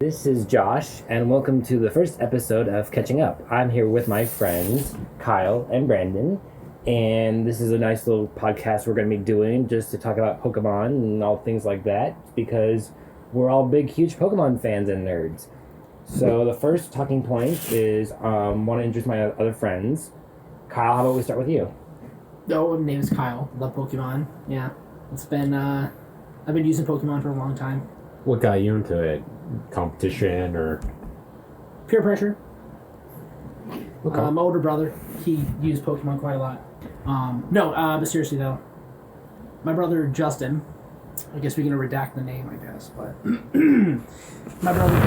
This is Josh, and welcome to the first episode of Catching Up. I'm here with my friends, Kyle and Brandon, and this is a nice little podcast we're going to be doing just to talk about Pokemon and all things like that, because we're all big, huge Pokemon fans and nerds. So the first talking point is, want to introduce my other friends. Kyle, how about we start with you? Oh, my name is Kyle. Love Pokemon. Yeah, it's been I've been using Pokemon for a long time. What got you into it? Competition or Peer pressure. okay. My older brother, he used Pokemon quite a lot. But seriously though, my brother Justin, I guess we're gonna redact the name, I guess, but my brother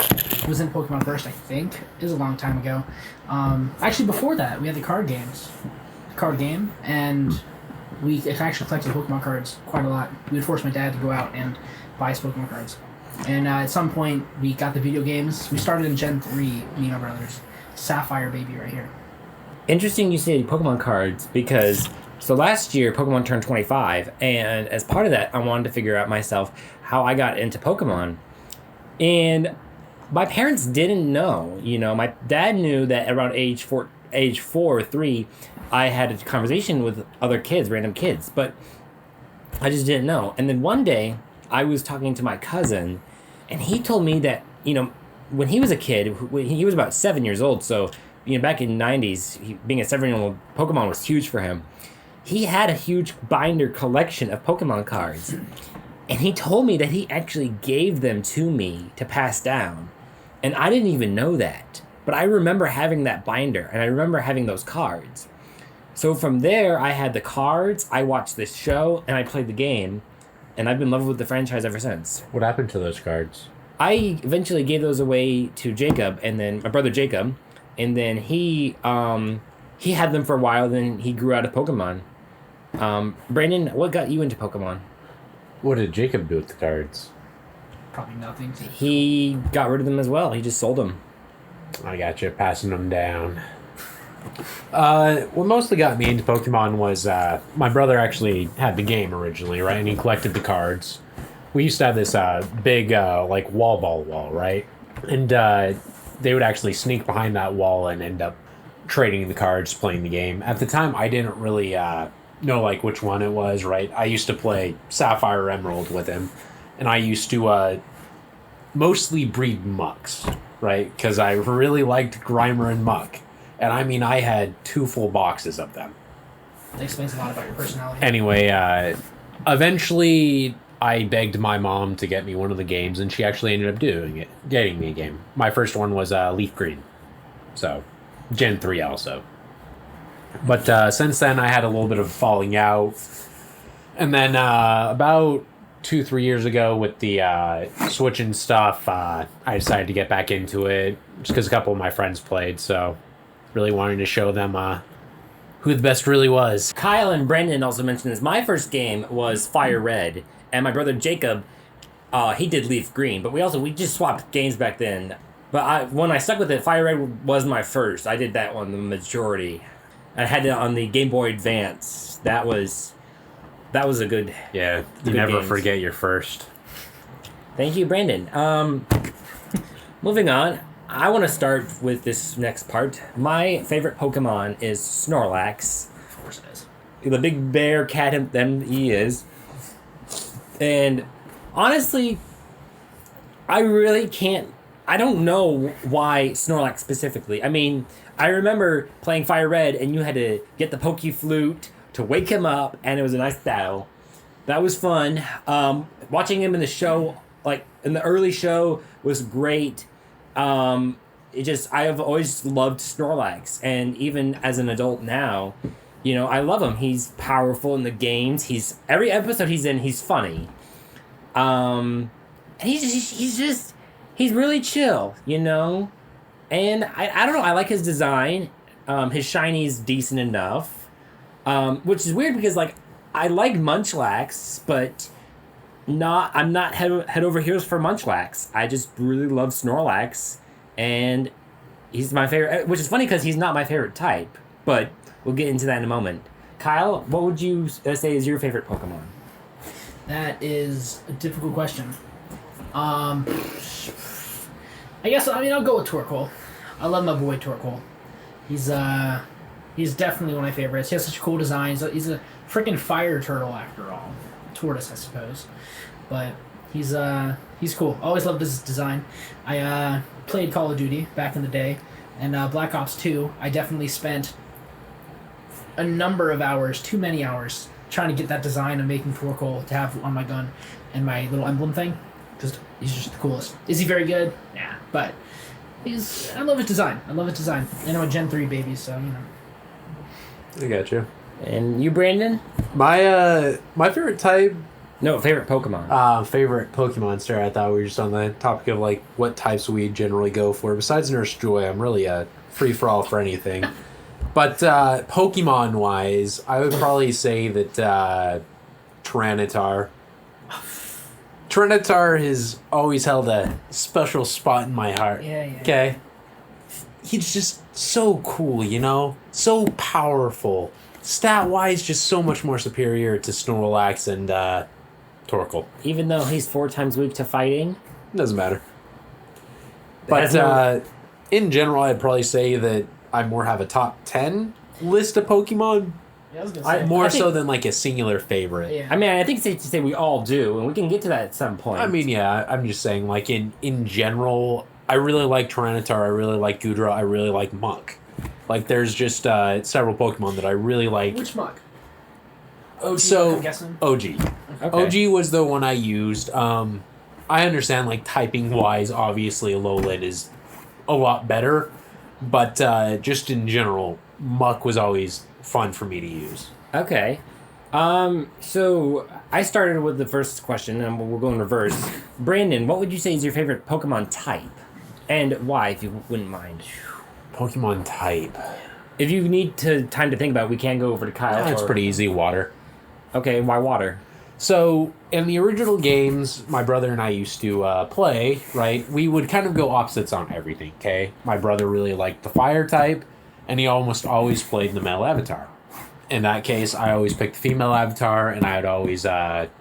Justin was in Pokemon first, I think. It was a long time ago. Actually, before that, we had the card game, and we actually collected Pokemon cards quite a lot. We would force my dad to go out and buy us Pokemon cards. And at some point, we got the video games. We started in Gen 3, me and my brothers. Sapphire baby right here. Interesting you say Pokemon cards, because so last year Pokemon turned 25, and as part of that I wanted to figure out myself how I got into Pokemon. And my parents didn't know. My dad knew that around age 4 or 3 I had a conversation with other kids, random kids, but I just didn't know. And then one day I was talking to my cousin, and he told me that, when he was a kid, when he was about 7 years old, so, back in the 90s, being a 7-year-old, Pokemon was huge for him. He had a huge binder collection of Pokemon cards, and he told me that he actually gave them to me to pass down. And I didn't even know that, but I remember having that binder, and I remember having those cards. So from there, I had the cards, I watched this show, and I played the game, and I've been in love with the franchise ever since. What happened to those cards? I eventually gave those away to Jacob, and then my brother Jacob, and then he had them for a while, then he grew out of Pokemon. Brandon, what got you into Pokemon? What did Jacob do with the cards? Probably nothing. He got rid of them as well. He just sold them. I got you, passing them down. What mostly got me into Pokemon was my brother actually had the game originally, right? And he collected the cards. We used to have this big wall, right? And they would actually sneak behind that wall and end up trading the cards, playing the game. At the time, I didn't really know which one it was, right? I used to play Sapphire or Emerald with him, and I used to mostly breed Mucks, right? Because I really liked Grimer and Muck. And I had 2 full boxes of them. That explains a lot about your personality. Anyway, eventually I begged my mom to get me one of the games, and she actually ended up getting me a game. My first one was Leaf Green. So, Gen 3 also. But since then, I had a little bit of falling out. And then about 2-3 years ago with the Switch and stuff, I decided to get back into it just because a couple of my friends played, so really wanting to show them who the best really was. Kyle and Brandon also mentioned this. My first game was Fire Red, and my brother Jacob, he did Leaf Green, but we just swapped games back then. But when I stuck with it, Fire Red was my first. I did that one the majority. I had it on the Game Boy Advance. That was a good. Yeah, you never forget your first. Thank you, Brandon. Moving on. I want to start with this next part. My favorite Pokemon is Snorlax. Of course it is. The big bear cat he is. And honestly, I don't know why Snorlax specifically. I remember playing Fire Red, and you had to get the Pokeflute to wake him up, and it was a nice battle. That was fun. Watching him in the show, in the early show, was great. I have always loved Snorlax, and even as an adult now, I love him. He's powerful in the games. Every episode he's in, he's funny. And he's really chill, And I don't know, I like his design. His shiny's decent enough. Which is weird because I like Munchlax, but I'm not head over heels for Munchlax. I just really love Snorlax, and he's my favorite, which is funny because he's not my favorite type, but we'll get into that in a moment. Kyle, what would you say is your favorite Pokemon? That is a difficult question. I guess I'll go with Torkoal. I love my boy Torkoal. He's definitely one of my favorites. He has such a cool design. He's a freaking fire turtle after all, tortoise I suppose, but he's cool. Always loved his design. I played Call of Duty back in the day, and Black Ops 2. I definitely spent a number of hours, too many hours, trying to get that design of making Torkoal to have on my gun and my little emblem thing. Because he's just the coolest. Is he very good? Yeah, but I love his design. And I'm a Gen 3 baby, so, you know. I got you. And you, Brandon? My favorite type... No, favorite Pokemon. Favorite Pokemon star. I thought we were just on the topic of, like, what types we generally go for. Besides Nurse Joy, I'm really a free-for-all for anything. But Pokemon-wise, I would probably say that Tyranitar. Tyranitar has always held a special spot in my heart. Yeah. Okay? He's just so cool, you know? So powerful. Stat-wise, just so much more superior to Snorlax and Torkoal. Even though he's 4 times weak to fighting? Doesn't matter. But in general, I'd probably say that I more have a top 10 list of Pokemon. Yeah, I was gonna say. More so than like a singular favorite. Yeah. I mean, I think it's safe to say we all do, and we can get to that at some point. I mean, yeah, I'm just saying, like, in general, I really like Tyranitar, I really like Goodra, I really like Muck. Like, there's just several Pokemon that I really like. Which Muck? OG, So, I'm guessing? OG. Okay. OG was the one I used. I understand, like, typing-wise, obviously, Alolan is a lot better. But just in general, Muck was always fun for me to use. Okay. So I started with the first question, and we'll go in reverse. Brandon, what would you say is your favorite Pokemon type? And why, if you wouldn't mind? Pokemon type. If you need time to think about it, we can go over to Kyle. It's pretty easy, water. Okay, why water? So, in the original games my brother and I used to play, right, we would kind of go opposites on everything, okay? My brother really liked the fire type, and he almost always played the male avatar. In that case, I always picked the female avatar, and I would always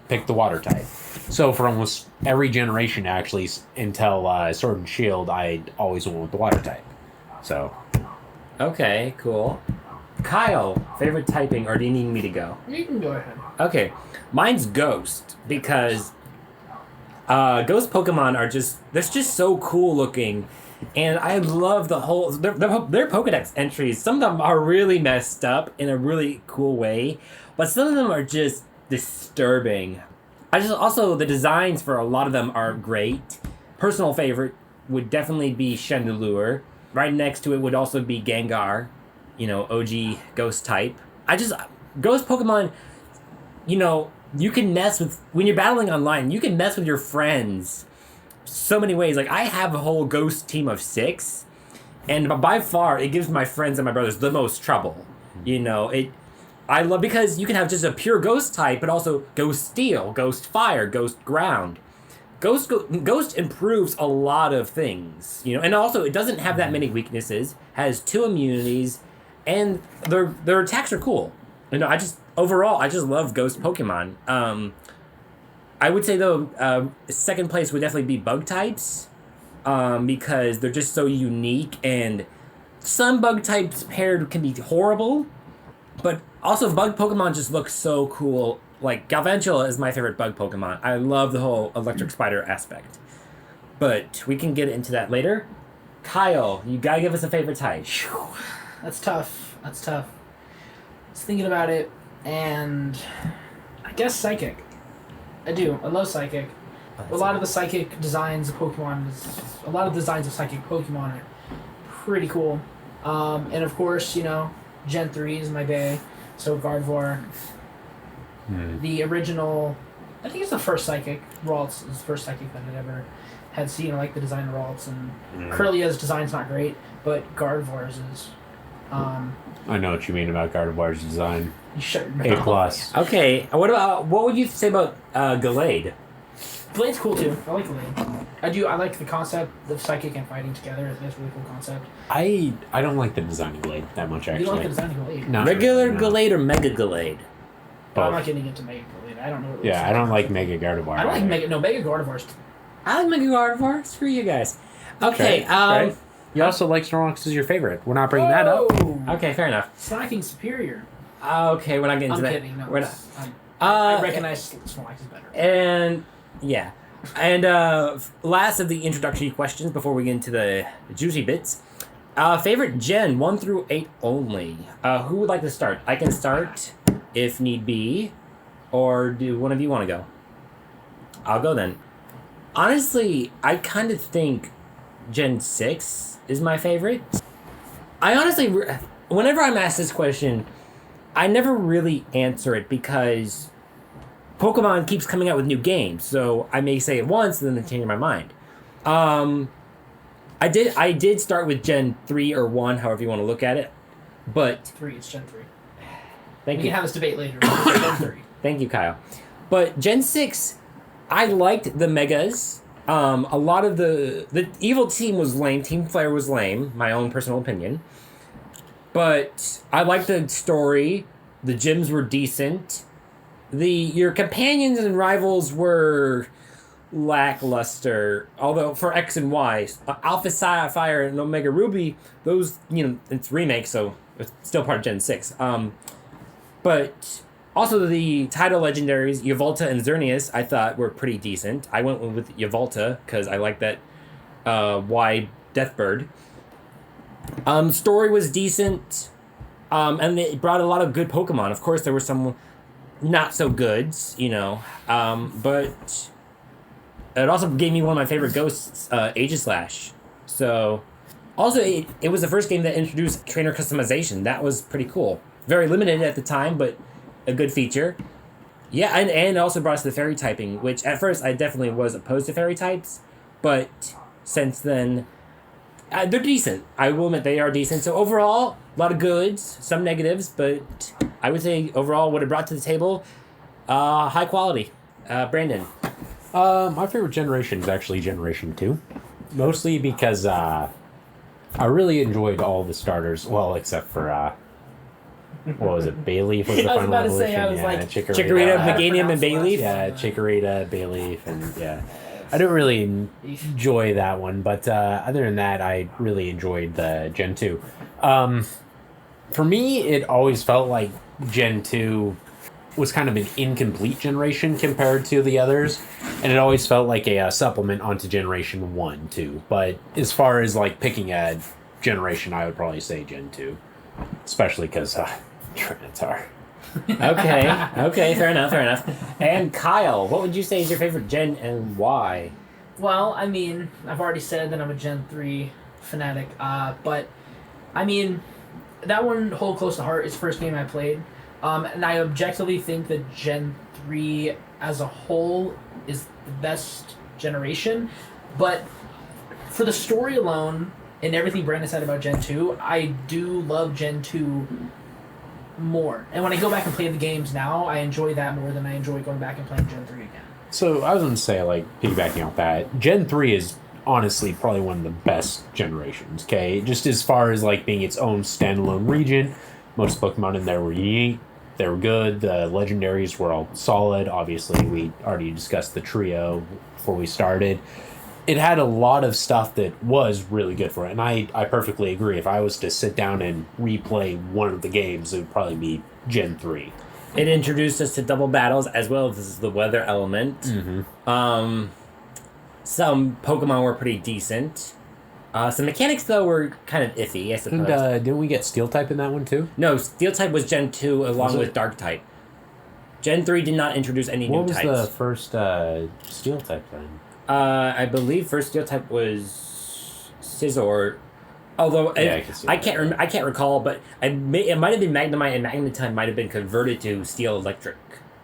pick the water type. So, for almost every generation, actually, until Sword and Shield, I always went with the water type. So. Okay, cool. Kyle, favorite typing, or do you need me to go? You can go ahead. Okay, mine's Ghost, because Ghost Pokemon are they're just so cool looking, and I love the whole, their Pokedex entries. Some of them are really messed up in a really cool way, but some of them are just disturbing. Also, the designs for a lot of them are great. Personal favorite would definitely be Chandelure. Right next to it would also be Gengar, you know, OG Ghost type. Ghost Pokemon, you know, you can mess with, when you're battling online, you can mess with your friends so many ways. Like, I have a whole Ghost team of 6, and by far, it gives my friends and my brothers the most trouble. You know, I love, because you can have just a pure Ghost type, but also Ghost Steel, Ghost Fire, Ghost Ground. Ghost improves a lot of things, you know, and also it doesn't have that many weaknesses, has 2 immunities, and their attacks are cool. You know, I just love Ghost Pokemon. I would say though, second place would definitely be Bug types, because they're just so unique, and some Bug types paired can be horrible, but also Bug Pokemon just look so cool. Like, Galvantula is my favorite Bug Pokemon. I love the whole electric spider aspect. But we can get into that later. Kyle, you gotta give us a favorite type. That's tough. I was thinking about it, and I guess Psychic. I do. I love Psychic. A lot of the Psychic designs of Pokemon, a lot of the designs of Psychic Pokemon are pretty cool. And of course, you know, Gen 3 is my day. So Gardevoir. The original, I think it's the first Psychic. Ralts is the first Psychic that I'd ever had seen. I like the design of Ralts, and Kirlia's design's not great, but Gardevoir's is. I know what you mean about Gardevoir's design. You shut your mouth. A plus. Okay, what would you say about Gallade? Glade's cool too. I like Glade. I like the concept of Psychic and fighting together. That's a really cool concept. I don't like the design of Glade that much, actually. You don't like the design of Glade? No. Regular Gallade or Mega Gallade? I'm not getting into Mega Glade. I don't know what Yeah, I don't like Mega Gardevoir. I don't like Mega. No, Mega Gardevoir's I like Mega Gardevoir. Screw you guys. Okay. Right. You also like Snorlax as your favorite. We're not bringing that up. Okay, fair enough. Slacking superior. Okay, we're not getting I'm into that. kidding. No, We're not. I recognize Snorlax is better. And yeah, and last of the introductory questions before we get into the juicy bits. Favorite Gen 1 through 8 only. Who would like to start? I can start if need be, or do one of you want to go? I'll go then. Honestly, I kind of think Gen 6 is my favorite. I honestly, whenever I'm asked this question, I never really answer it because Pokemon keeps coming out with new games, so I may say it once and then change my mind. I did start with Gen 3 or 1, however you want to look at it, but... 3, it's Gen 3. Thank We you. can have this debate later. It's Gen 3. Thank you, Kyle. But Gen 6, I liked the Megas. A lot of the evil team was lame. Team Flare was lame, my own personal opinion. But I liked the story. The gyms were decent. Your companions and rivals were lackluster. Although for X and Y, Alpha Sapphire and Omega Ruby, those, it's remake, so it's still part of Gen 6. But also the title legendaries, Yveltal and Xerneas, I thought were pretty decent. I went with Yveltal because I like that wide Deathbird. Story was decent, and it brought a lot of good Pokemon. Of course, there were some not so goods, but it also gave me one of my favorite ghosts, Aegislash. So, also, it was the first game that introduced trainer customization. That was pretty cool. Very limited at the time, but a good feature. Yeah, and it also brought us the fairy typing, which at first I definitely was opposed to fairy types, but since then, they're decent. I will admit they are decent. So overall, a lot of goods, some negatives, but I would say overall what it brought to the table, high quality. Brandon. My favorite generation is actually Generation 2. Mostly because I really enjoyed all the starters. Well, except for, what was it? Bayleaf was the I was final about to evolution. say, I was like, Chikorita, Meganium, and Bayleaf. Yeah, Chikorita, Bayleaf, and yeah. I didn't really enjoy that one, but other than that, I really enjoyed the Gen 2. For me, it always felt like Gen 2 was kind of an incomplete generation compared to the others, and it always felt like a supplement onto Generation 1, too. But as far as like picking a generation, I would probably say Gen 2, especially because Trinitar. Okay, fair enough. And Kyle, what would you say is your favorite gen and why? Well, I mean, I've already said that I'm a Gen 3 fanatic, but, I mean, that one hold close to heart. It's the first game I played, and I objectively think that Gen 3 as a whole is the best generation, but for the story alone and everything Brandon said about Gen 2, I do love Gen 2 more. And when I go back and play the games now, I enjoy that more than I enjoy going back and playing Gen 3 again. So I was going to say, like, piggybacking off that, Gen 3 is honestly probably one of the best generations, okay? Just as far as, like, being its own standalone region, most Pokemon in there were unique, they were good, the legendaries were all solid. Obviously, we already discussed the trio before we started. It had a lot of stuff that was really good for it, and I perfectly agree. If I was to sit down and replay one of the games, it would probably be Gen 3. It introduced us to double battles as well as the weather element. Mm-hmm. Some Pokemon were pretty decent. Some mechanics, though, were kind of iffy, I suppose. And didn't we get Steel type in that one, too? No, Steel type was Gen 2 along with Dark type. Gen 3 did not introduce any new types. What was the first Steel type then? I believe first Steel type was Scizor. Although Yeah, I can't recall, but it might have been Magnemite, and Magneton might have been converted to Steel Electric,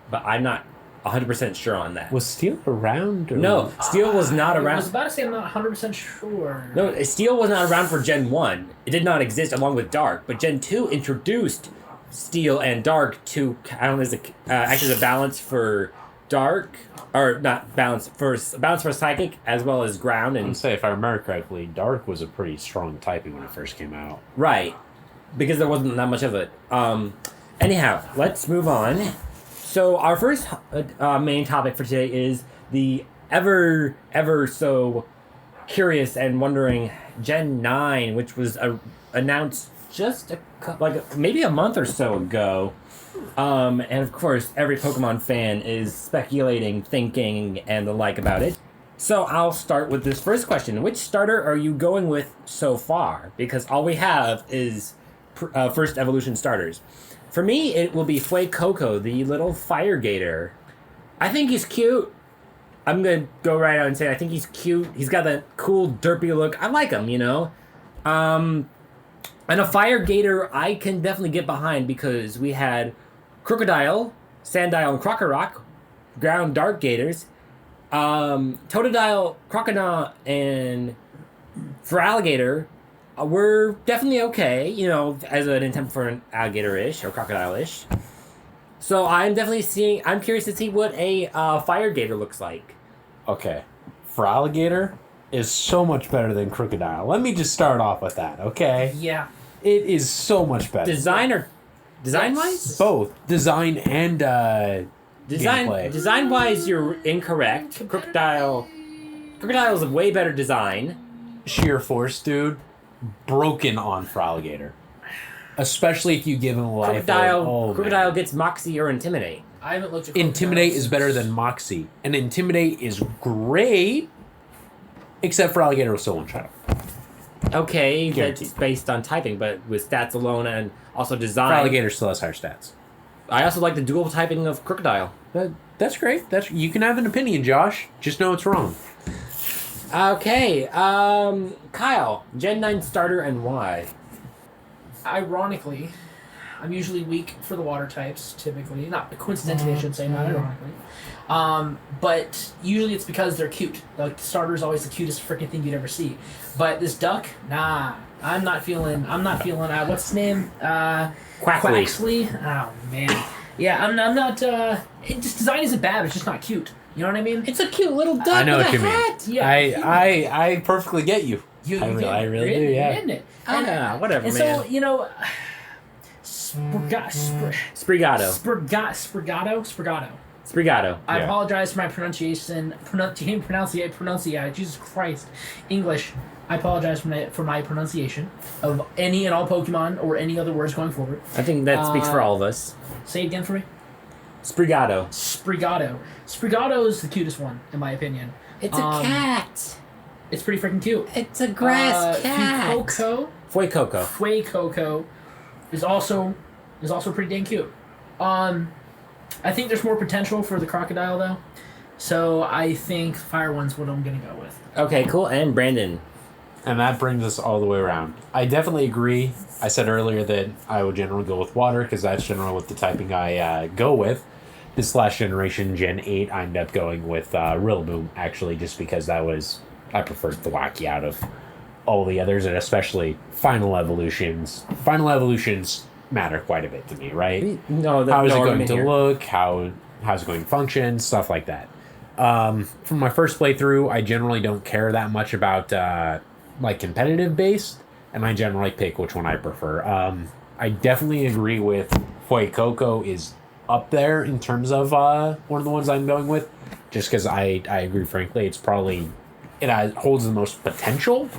but I'm not 100% sure on that. Was Steel around? Or? No, Steel was not I around. was about to say I'm not 100% sure. No, Steel was not around for Gen 1. It did not exist along with Dark, but Gen 2 introduced Steel and Dark to act as a balance for Dark, or not balance for Psychic as well as Ground. And say, if I remember correctly, Dark was a pretty strong typing when it first came out. Right, because there wasn't that much of it. Anyhow, let's move on. So our first main topic for today is the ever so curious and wondering, Gen 9, which was announced just maybe a month or so ago. And of course, every Pokemon fan is speculating, thinking, and the like about it. So I'll start with this first question. Which starter are you going with so far? Because all we have is first evolution starters. For me, it will be Fuecoco, the little fire gator. I think he's cute. I'm going to go right out and say I think he's cute. He's got that cool, derpy look. I like him, And a fire gator I can definitely get behind because we had Crocodile, Sandile, and Crocorock, ground dark gators. Totodile, Crocodile, and Feraligatr were definitely okay, as an attempt for an alligator-ish or crocodile-ish. So I'm curious to see what a fire gator looks like. Okay. Feraligatr is so much better than Crocodile. Let me just start off with that, okay? Yeah. It is so much better. Design-wise? Both. Design and gameplay. Design-wise, you're incorrect. Crocodile's a way better design. Sheer force, dude. Broken on Feraligatr. Especially if you give him a life. Crocodile gets Moxie or Intimidate. I haven't looked at Intimidate is better than Moxie. And Intimidate is great. Except Feraligatr was still one shot. Okay, that's based on typing, but with stats alone and also design. Feraligatr still has higher stats. I also like the dual typing of Crocodile. That's great. You can have an opinion, Josh. Just know it's wrong. Okay, Kyle, Gen 9 starter and why? Ironically, I'm usually weak for the water types, typically. Not coincidentally, I should say, not ironically. But usually it's because they're cute. Like, the starter is always the cutest freaking thing you'd ever see. But this duck, nah. I'm not feeling, what's his name? Quaxley. Oh, man. Yeah, I'm not, just design isn't bad, it's just not cute. You know what I mean? It's a cute little duck I know with what a you hat. mean. Yeah. I perfectly get you. I really do, yeah. Isn't it? Whatever, and man. So, Sprigato. I apologize for my pronunciation. Jesus Christ. English. I apologize for my pronunciation of any and all Pokemon or any other words going forward. I think that speaks for all of us. Say it again for me. Sprigato. Sprigato is the cutest one, in my opinion. It's a cat. It's pretty freaking cute. It's a grass cat. Fuecoco is also pretty dang cute. I think there's more potential for the Crocodile though, so I think Fire One's what I'm gonna go with. Okay, cool. And Brandon. And that brings us all the way around. I definitely agree. I said earlier that I would generally go with water because that's generally what the typing I go with. This last generation, Gen 8, I ended up going with Rillaboom, actually, just because I preferred Thwackey out of all the others, and especially Final Evolutions. Final Evolutions matter quite a bit to me, right? How is it going to look? How's it going to function? Stuff like that. From my first playthrough, I generally don't care that much about competitive based, and I generally pick which one I prefer. I definitely agree with Fuecoco is up there in terms of one of the ones I'm going with, just because I agree, frankly, it holds the most potential.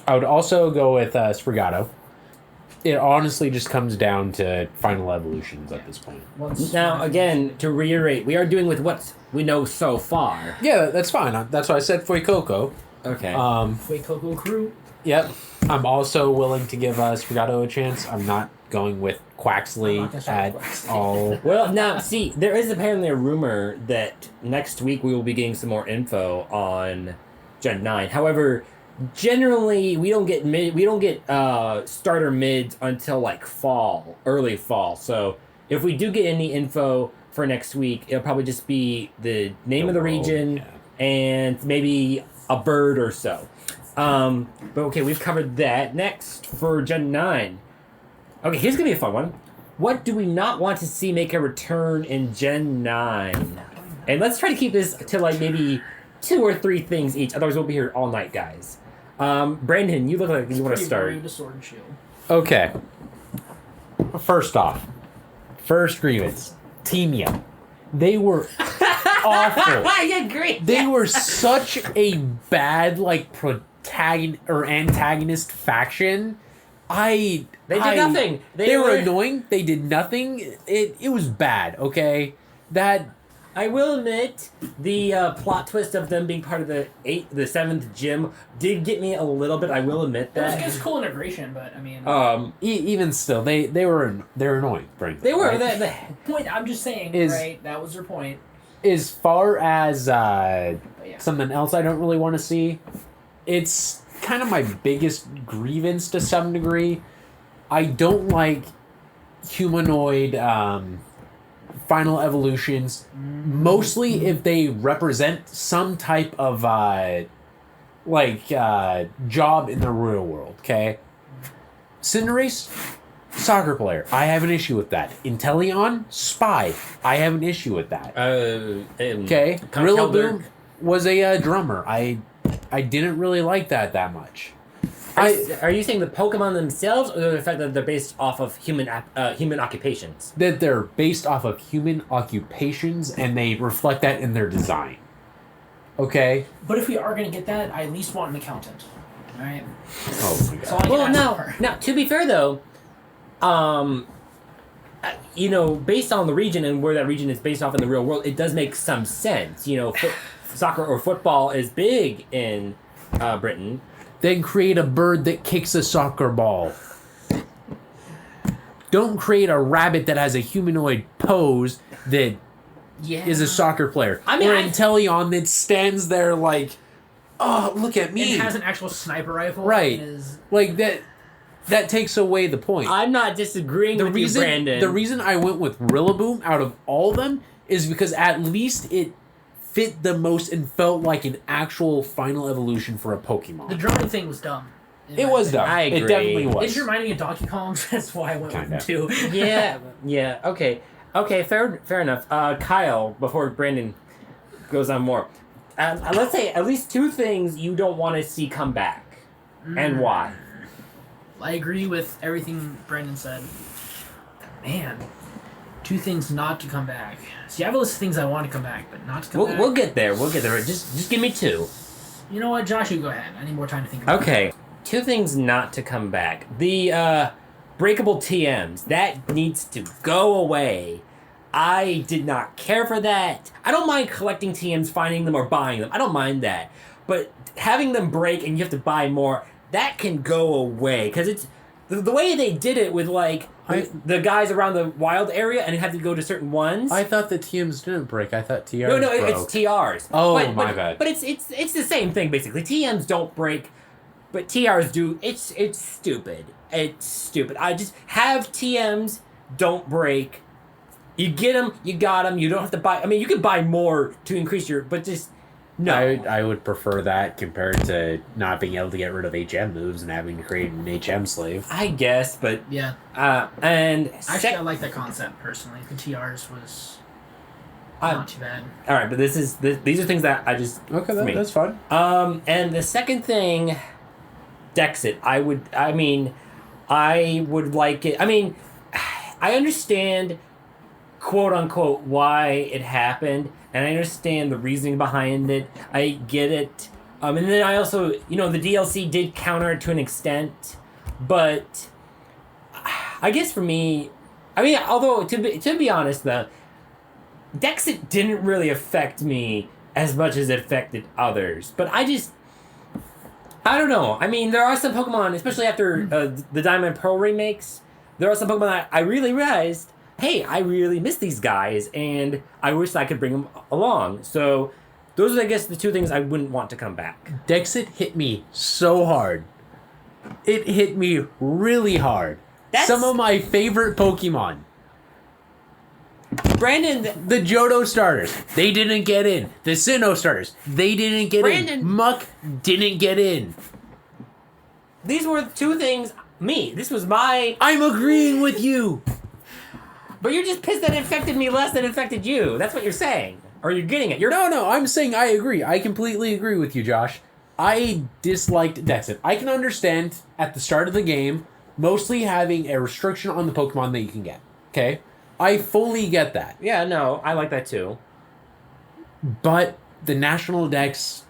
I would also go with Sprigato. It honestly just comes down to Final Evolutions at this point. Now, again, to reiterate, we are doing with what we know so far. Yeah, that's fine. That's why I said Fuecoco. Okay. Fuecoco crew. Yep. I'm also willing to give Sprigato a chance. I'm not going with Quaxley at all. Well, now, see, there is apparently a rumor that next week we will be getting some more info on Gen 9. However, generally we don't get starter mids until early fall. So if we do get any info for next week, it'll probably just be the name of the region and maybe a bird or so. But okay, we've covered that. Next for Gen 9. Okay, here's gonna be a fun one. What do we not want to see make a return in Gen 9? And let's try to keep this to maybe 2 or 3 things each. Otherwise, we'll be here all night, guys. Brandon, you look like you want to start. Rude to Sword and Shield. Okay. First off, first grievance, Team Yell. They were awful. I agree. They yes. were such a bad like protagonist or antagonist faction. They did nothing. They were annoying. They did nothing. It was bad. Okay, that I will admit the plot twist of them being part of the seventh gym did get me a little bit. I will admit It was that. just cool integration, but I mean, even still they're annoying. Frankly, They were right? the point. I'm just saying, Is- right? That was their point. As far as Yeah. something else I don't really want to see, it's kind of my biggest grievance to some degree. I don't like humanoid final evolutions, mostly if they represent some type of job in the real world. Okay, Cinderace, soccer player. I have an issue with that. Inteleon, spy. I have an issue with that. Okay, Rillaboom was a drummer. I didn't really like that much. Are you saying the Pokemon themselves, or the fact that they're based off of human occupations? That they're based off of human occupations and they reflect that in their design. Okay? But if we are going to get that, I at least want an accountant. All right. Oh my So god. I can Well, ask for. now to be fair though, based on the region and where that region is based off in the real world, it does make some sense. Soccer or football is big in Britain. Then create a bird that kicks a soccer ball. Don't create a rabbit that has a humanoid pose that Yeah. is a soccer player. I mean, or I- Inteleon that stands there like, oh, look at me. And has an actual sniper rifle. Right. And is, Like that takes away the point. I'm not disagreeing with you, Brandon. The reason I went with Rillaboom out of all of them is because at least it fit the most and felt like an actual final evolution for a Pokemon. the drumming thing was dumb. in It my was opinion. dumb. I It agree. definitely was. It's reminding me of Donkey Kong. That's why I went Kinda. with them too. yeah, okay, fair enough. Kyle, before Brandon goes on more, let's say at least two things you don't want to see come back, and why. I agree with everything Brendan said. Man, two things not to come back. See, I have a list of things I want to come back, but not to come back. We'll get there. Just give me two. You know what, Josh? You go ahead. I need more time to think about it. Okay, two things not to come back. The breakable TMs that needs to go away. I did not care for that. I don't mind collecting TMs, finding them, or buying them. I don't mind that. But having them break and you have to buy more, that can go away. Because it's the way they did it with the guys around the wild area and it had to go to certain ones. I thought the TMs didn't break. I thought TRs no, broke. it's TRs. Oh, But- my but- bad. But it's the same thing basically. TMs don't break, but TRs do. It's stupid. It's stupid. I just have TMs don't break. You get them, you got them. You don't have to buy. I mean, you could buy more to increase your, but just no. I would prefer that compared to not being able to get rid of HM moves and having to create an HM slave. I guess, but Yeah. and Actually, I like that concept personally. The TRs was I'm- not too bad. all right, but these are things that I just Okay, for me. that's fine. And the second thing, Dexit. I would like it. I mean, I understand, quote unquote, why it happened, and I understand the reasoning behind it. I get it. And then I also, the DLC did counter it to an extent, but I guess for me, I mean, although to be honest though, Dexit didn't really affect me as much as it affected others. But I don't know. I mean, there are some Pokemon, especially after the Diamond and Pearl remakes, there are some Pokemon that I really realized, hey, I really miss these guys, and I wish I could bring them along. So those are, I guess, the two things I wouldn't want to come back. Dexit hit me so hard. It hit me really hard. Some of my favorite Pokemon. Brandon, The Johto starters, they didn't get in. The Sinnoh starters, they didn't get Brandon- in. Muck didn't get in. these were two things, this was my... I'm agreeing with you. But you're just pissed that it affected me less than it affected you. That's what you're saying. Or you're getting it. No, I'm saying I agree. I completely agree with you, Josh. I disliked Dexit. I can understand at the start of the game mostly having a restriction on the Pokemon that you can get. Okay? I fully get that. Yeah, no, I like that too. But the national dex,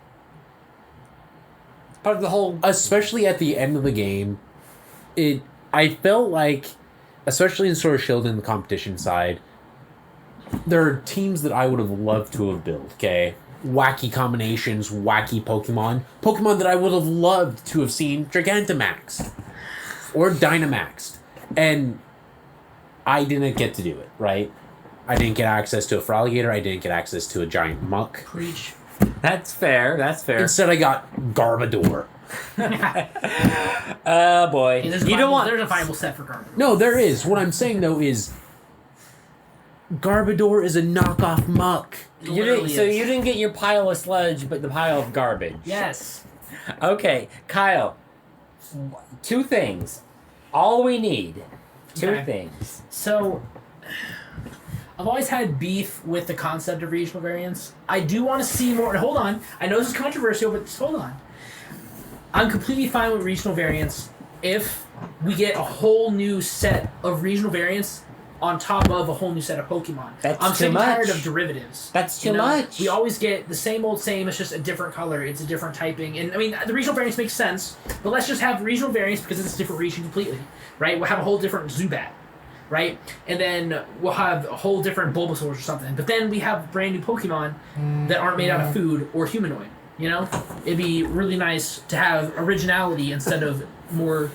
Part of the whole. especially at the end of the game, I felt like, especially in Sword and Shield in the competition side, there are teams that I would have loved to have built, okay? Wacky combinations, wacky Pokemon. Pokemon that I would have loved to have seen Gigantamaxed or Dynamaxed. And I didn't get to do it, right? I didn't get access to a Feraligatr. I didn't get access to a giant muck. Preach. That's fair. That's fair. Instead, I got Garbodor. Oh boy. Hey, You don't want. There's a viable set for Garbodor. No, there is. What I'm saying, though, is Garbodor is a knockoff muck. You didn't, so you didn't get your pile of sludge, but the pile of garbage. Yes. Okay, Kyle. 2 things. All we need. 2 Okay. things. So, I've always had beef with the concept of regional variants. I do want to see more. Hold on. I know this is controversial, but just hold on. I'm completely fine with regional variants if we get a whole new set of regional variants on top of a whole new set of Pokemon. That's I'm too sick and tired much. of derivatives. That's too You know? much. We always get the same old same. It's just a different color. It's a different typing. And I mean, the regional variants make sense, but let's just have regional variants because it's a different region completely, right? We'll have a whole different Zubat, right? And then we'll have a whole different Bulbasaur or something. But then we have brand new Pokemon that aren't made out of food or humanoid. You know, it'd be really nice to have originality instead of more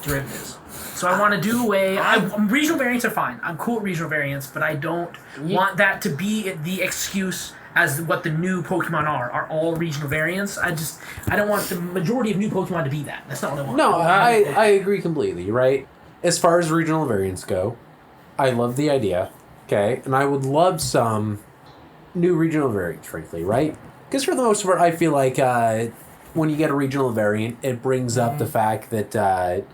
derivatives. So I want to do away. Regional variants are fine. I'm cool with regional variants, but I don't want that to be the excuse as what the new Pokemon are all regional variants. I don't want the majority of new Pokemon to be that. That's not what I want. No, I agree completely, right? As far as regional variants go, I love the idea, okay? And I would love some new regional variants, frankly, right? Because for the most part, I feel like when you get a regional variant, it brings up the fact that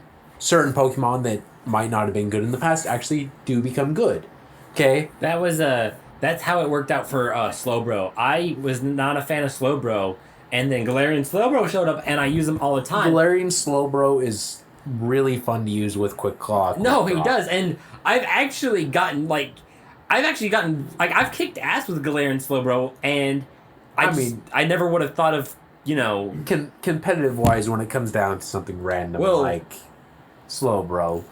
certain Pokemon that might not have been good in the past actually do become good, okay? That's how it worked out for Slowbro. I was not a fan of Slowbro, and then Galarian Slowbro showed up, and I use them all the time. Galarian Slowbro is really fun to use with Quick Claw. No, he does, and I've actually gotten I've kicked ass with Galarian Slowbro, and I never would have thought of, competitive wise, when it comes down to something random like Slowbro.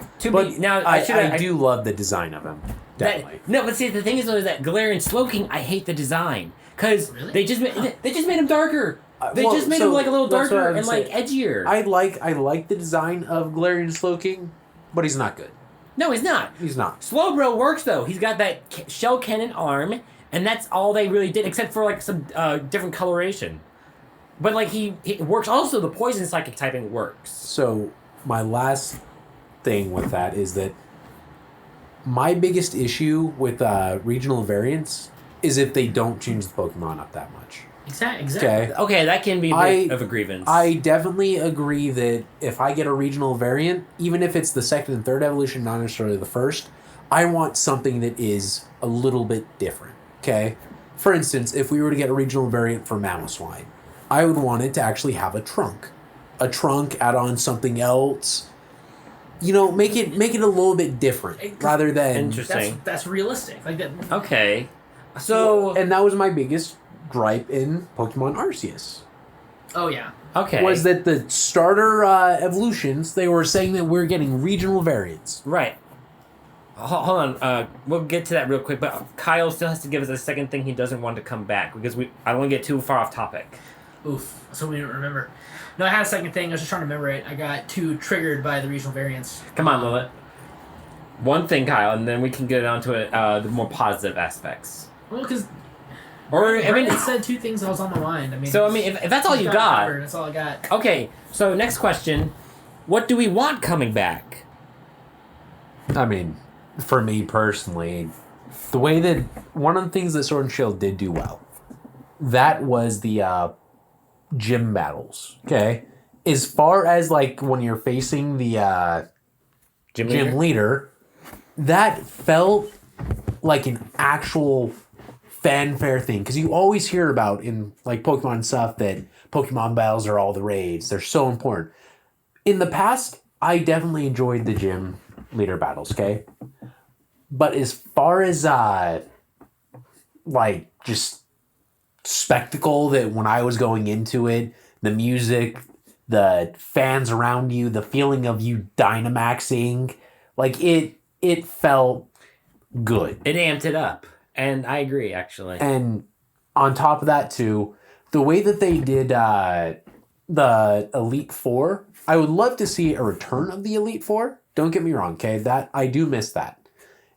I do love the design of him. Definitely. But see, the thing is, though, is that Galarian Slowking, I hate the design because Really? they just made him darker. They just made him like a little darker and like edgier. I like the design of Galarian Slowking, but he's not good. No, he's not. He's not. Slowbro works though. He's got that shell cannon arm, and that's all they really did, except for like some different coloration. But like he works. Also, the poison psychic typing works. So my last thing with that is that my biggest issue with regional variants is if they don't change the Pokemon up that much. Exactly. Okay, that can be a bit of a grievance. I definitely agree that if I get a regional variant, even if it's the second and third evolution, not necessarily the first, I want something that is a little bit different, okay? For instance, if we were to get a regional variant for Mamoswine, I would want it to actually have a trunk. A trunk, add on something else. Make it a little bit different rather than... Interesting. That's realistic. Like that. Okay. So... And that was my biggest gripe in Pokemon Arceus. Oh, yeah. Okay. Was that the starter evolutions, they were saying that we're getting regional variants. Right. Hold on. We'll get to that real quick, but Kyle still has to give us a second thing he doesn't want to come back because I don't want to get too far off topic. Oof. So we didn't remember. No, I had a second thing. I was just trying to remember it. I got too triggered by the regional variants. Come on, Lilith. One thing, Kyle, and then we can get on to the more positive aspects. Well, because... it said 2 things that was on my mind. I mean, if that's all you got... That's all I got. Okay, so next question. What do we want coming back? I mean, for me personally, the way that... One of the things that Sword and Shield did do well, that was the gym battles, okay? As far as, like, when you're facing the gym leader, that felt like an actual... fanfare thing, because you always hear about in like Pokemon stuff that Pokemon battles are all the rage. They're so important. In the past, I definitely enjoyed the gym leader battles, okay? But as far as like just spectacle that when I was going into it, the music, the fans around you, the feeling of you Dynamaxing, like it felt good. It amped it up. And I agree, actually. And on top of that, too, the way that they did the Elite Four, I would love to see a return of the Elite Four. Don't get me wrong, okay? That I do miss that.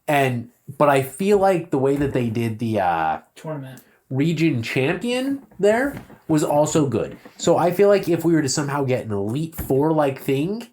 But I feel like the way that they did the tournament region champion there was also good. So I feel like if we were to somehow get an Elite Four like thing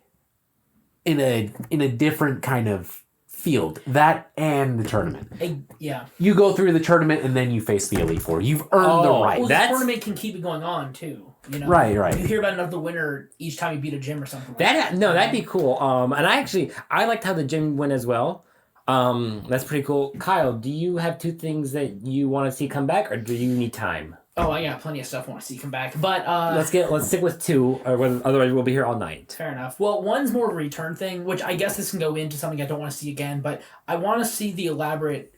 in a different kind of field, that and the tournament. Yeah. You go through the tournament and then you face the Elite Four. You've earned the right. Well, the tournament can keep it going on too. You know? Right. You hear about another winner each time you beat a gym or something like that. No, that'd be cool. And I liked how the gym went as well. That's pretty cool. Kyle, do you have 2 things that you want to see come back, or do you need time? Oh, I got plenty of stuff I want to see come back, but let's stick with 2, or otherwise we'll be here all night. Fair enough. Well, one's more of a return thing, which I guess this can go into something I don't want to see again, but I want to see the elaborate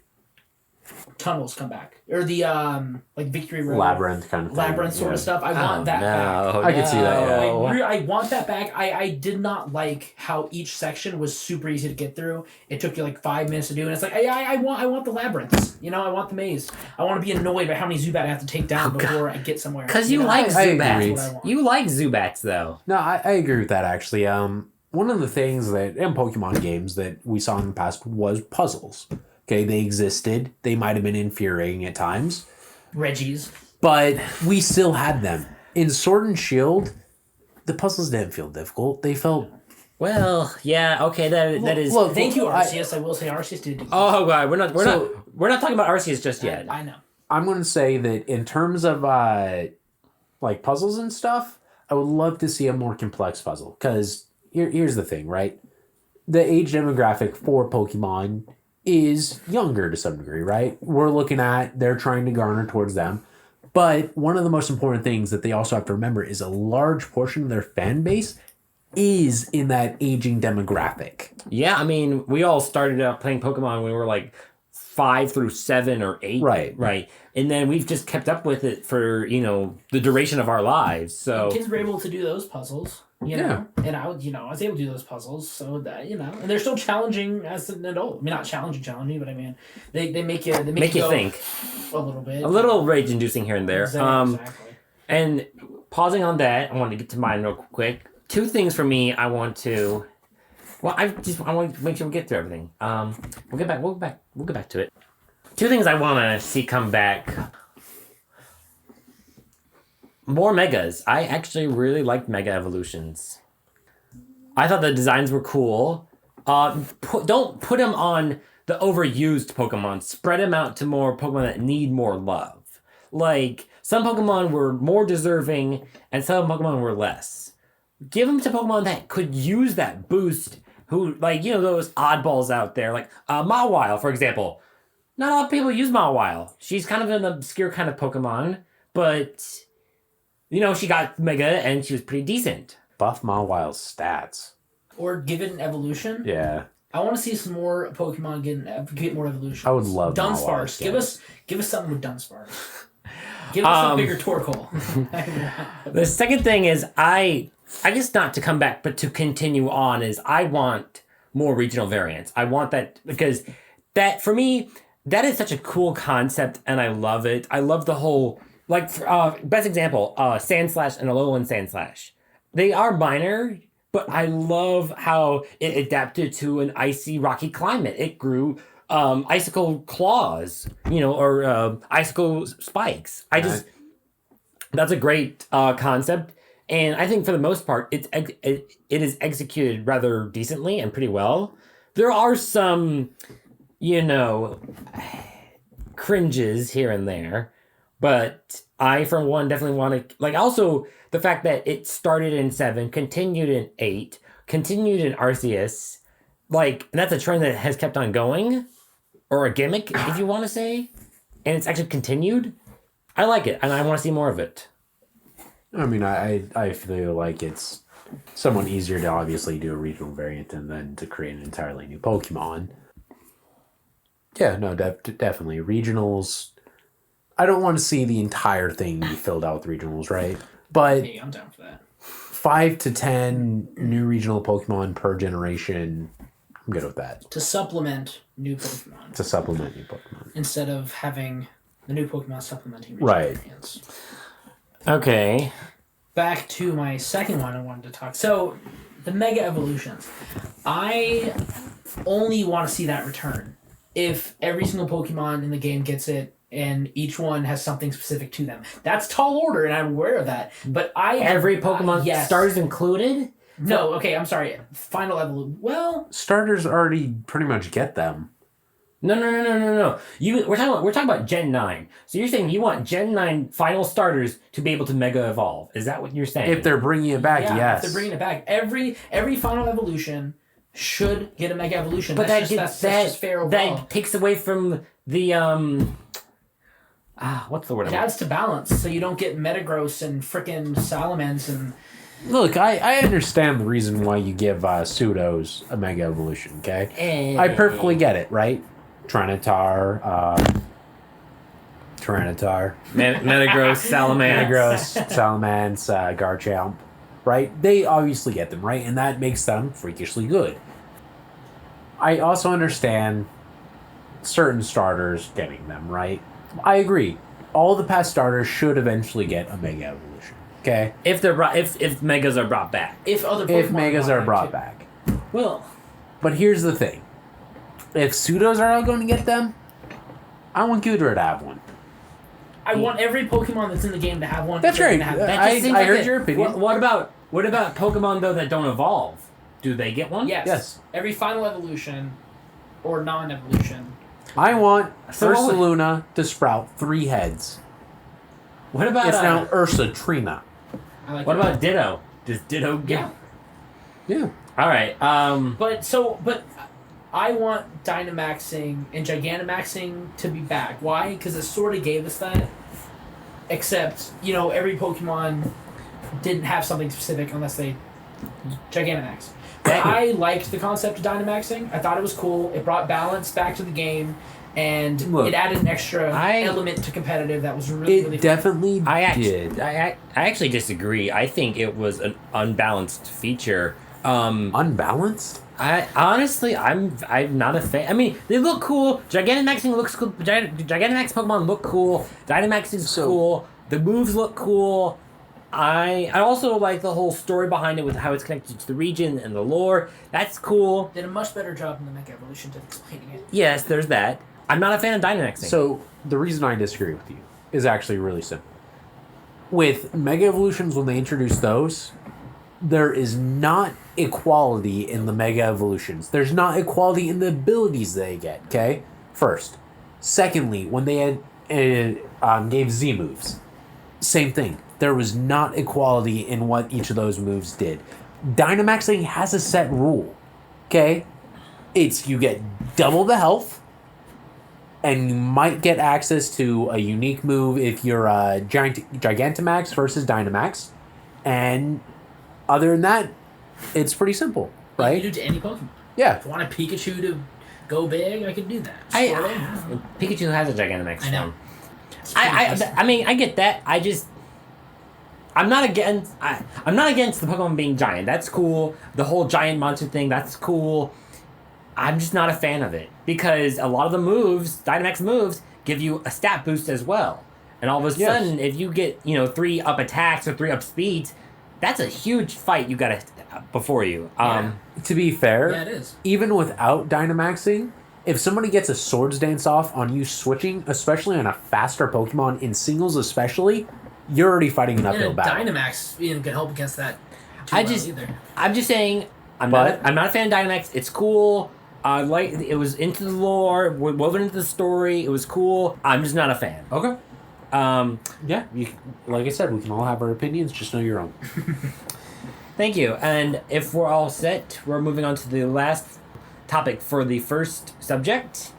tunnels come back, or the like Victory Road labyrinth kind of thing. Labyrinth sort of stuff. I want that back. I can see that. Yeah. I want that back. I did not like how each section was super easy to get through. It took you like 5 minutes to do, and it's like I want the labyrinths. You know, I want the maze. I want to be annoyed by how many Zubat I have to take down before I get somewhere. Because you like Zubats. You like Zubats though. No, I agree with that actually. One of the things that in Pokemon games that we saw in the past was puzzles. Okay, they existed. They might have been infuriating at times. Reggie's. But we still had them. In Sword and Shield, the puzzles didn't feel difficult. They felt... Well, yeah, okay, that is... Look, thank you, Arceus. I will say Arceus did... Oh, God, we're not talking about Arceus just yet. I know. I'm going to say that in terms of, like, puzzles and stuff, I would love to see a more complex puzzle. Because here's the thing, right? The age demographic for Pokemon is younger to some degree, right? We're looking at, they're trying to garner towards them. But one of the most important things that they also have to remember is a large portion of their fan base is in that aging demographic. Yeah, I mean, we all started out playing Pokemon when we were like 5 through 7 or 8. Right. And then we've just kept up with it for, the duration of our lives. So and kids were able to do those puzzles. You know, and I was able to do those puzzles, so that and they're still challenging as an adult. I mean, not challenging, but I mean, they make you think a little bit, a little rage inducing here and there. Exactly. And pausing on that, I want to get to mine real quick. 2 things for me. I want to make sure we get through everything. We'll get back to it. 2 things I want to see come back. More Megas. I actually really liked Mega Evolutions. I thought the designs were cool. Don't put them on the overused Pokemon. Spread them out to more Pokemon that need more love. Like, some Pokemon were more deserving, and some Pokemon were less. Give them to Pokemon that could use that boost, who, like, those oddballs out there. Like, Mawile, for example. Not a lot of people use Mawile. She's kind of an obscure kind of Pokemon, but... she got Mega, and she was pretty decent. Buff Mawile's stats. Or give it an evolution. Yeah. I want to see some more Pokemon get more evolutions. I would love Dunsparce. Give us something with Dunsparce. Give us some bigger Torkoal. The second thing is, I guess not to come back, but to continue on, is I want more regional variants. I want that, because that, for me, that is such a cool concept, and I love it. I love the whole... Like, best example, Sandslash and Alolan Sandslash. They are minor, but I love how it adapted to an icy, rocky climate. It grew icicle claws, or icicle spikes. That's a great concept. And I think for the most part, it is executed rather decently and pretty well. There are some, cringes here and there. But I, for one, definitely want to... Like, also, the fact that it started in 7, continued in 8, continued in Arceus. Like, and that's a trend that has kept on going. Or a gimmick, if you want to say. And it's actually continued. I like it, and I want to see more of it. I mean, I feel like it's somewhat easier to obviously do a regional variant and then to create an entirely new Pokemon. Yeah, no, definitely. Regionals... I don't want to see the entire thing be filled out with regionals, right? But Hey, I'm down for that. 5 to 10 new regional Pokemon per generation, I'm good with that. To supplement new Pokemon. To supplement new Pokemon. Instead of having the new Pokemon supplementing regional Right. champions. Okay. Back to my second one I wanted to talk. So, the Mega Evolutions. I only want to see that return. If every single Pokemon in the game gets it, and each one has something specific to them. That's tall order, and I'm aware of that. But Every Pokemon yes. starters included? No, okay, I'm sorry. Final Evolution. Well, Starters already pretty much get them. No. We're talking about Gen 9. So you're saying you want Gen 9 final starters to be able to Mega Evolve. Is that what you're saying? If they're bringing it back, yeah, yes. if they're bringing it back. Every Final Evolution should get a Mega Evolution. But that's just fair overall. That takes away from the what's the word? It adds to balance, so you don't get Metagross and frickin' Salamence and... Look, I understand the reason why you give Pseudos a Mega Evolution, okay? I perfectly get it, right? Tyranitar, Metagross, Salamence. Salamence, Garchomp, right? They obviously get them, right? And that makes them freakishly good. I also understand certain starters getting them, right? I agree. All the past starters should eventually get a Mega Evolution, okay? If Megas are brought back. If other Pokemon If Megas are brought too. back. Well, But here's the thing. If Pseudos are not going to get them, I want Goodra to have one. I want every Pokemon that's in the game to have one. That's right. Have that I just seems like heard your opinion. What about Pokemon though that don't evolve? Do they get one? Yes. Every Final Evolution or non-evolution. I want So what would- Ursaluna to sprout 3 heads. What about It's now Ursa Trina. I like what that. about Ditto? Does Ditto get? Yeah. Yeah. All right. But I want Dynamaxing and Gigantamaxing to be back. Why? Because it sort of gave us that. Except, every Pokemon didn't have something specific unless they Gigantamax. But I liked the concept of Dynamaxing. I thought it was cool. It brought balance back to the game. And Look, it added an extra element to competitive that was really fun. Definitely I actually disagree. I think it was an unbalanced feature. Unbalanced? I'm not a fan. I mean, they look cool. Gigantamaxing looks cool. Gigantamax Pokemon look cool. Dynamaxing's cool. The moves look cool. I also like the whole story behind it with how it's connected to the region and the lore. That's cool. Did a much better job in the Mega Evolution to explaining it. Yes, there's that. I'm not a fan of Dynamaxing. So, the reason I disagree with you is actually really simple. With Mega Evolutions, when they introduce those, there is not equality in the Mega Evolutions. There's not equality in the abilities they get, okay? First. Secondly, when they had gave Z moves, same thing. There was not equality in what each of those moves did. Dynamaxing has a set rule, okay? It's you get double the health, and you might get access to a unique move if you're Gigantamax versus Dynamax. And other than that, it's pretty simple, right? You can do it to any Pokemon. Yeah. If I want a Pikachu to go big, I can do that. Pikachu has a Gigantamax I know. form. I mean, I get that. I'm not against the Pokemon being giant. That's cool. The whole giant monster thing, that's cool. I'm just not a fan of it because a lot of the moves, Dynamax moves, give you a stat boost as well. And all of a sudden, if you get 3 up attacks or 3 up speeds, that's a huge fight you got before you. To be fair, Yeah, it is. even without Dynamaxing, if somebody gets a Swords Dance off on you switching, especially on a faster Pokemon, in singles especially, you're already fighting an uphill battle. Dynamax can help against that. I'm just saying, I'm not a fan of Dynamax. It's cool. It was into the lore, woven into the story. It was cool. I'm just not a fan. Okay. Yeah, like I said, we can all have our opinions. Just know your own. Thank you. And if we're all set, we're moving on to the last topic for the first subject.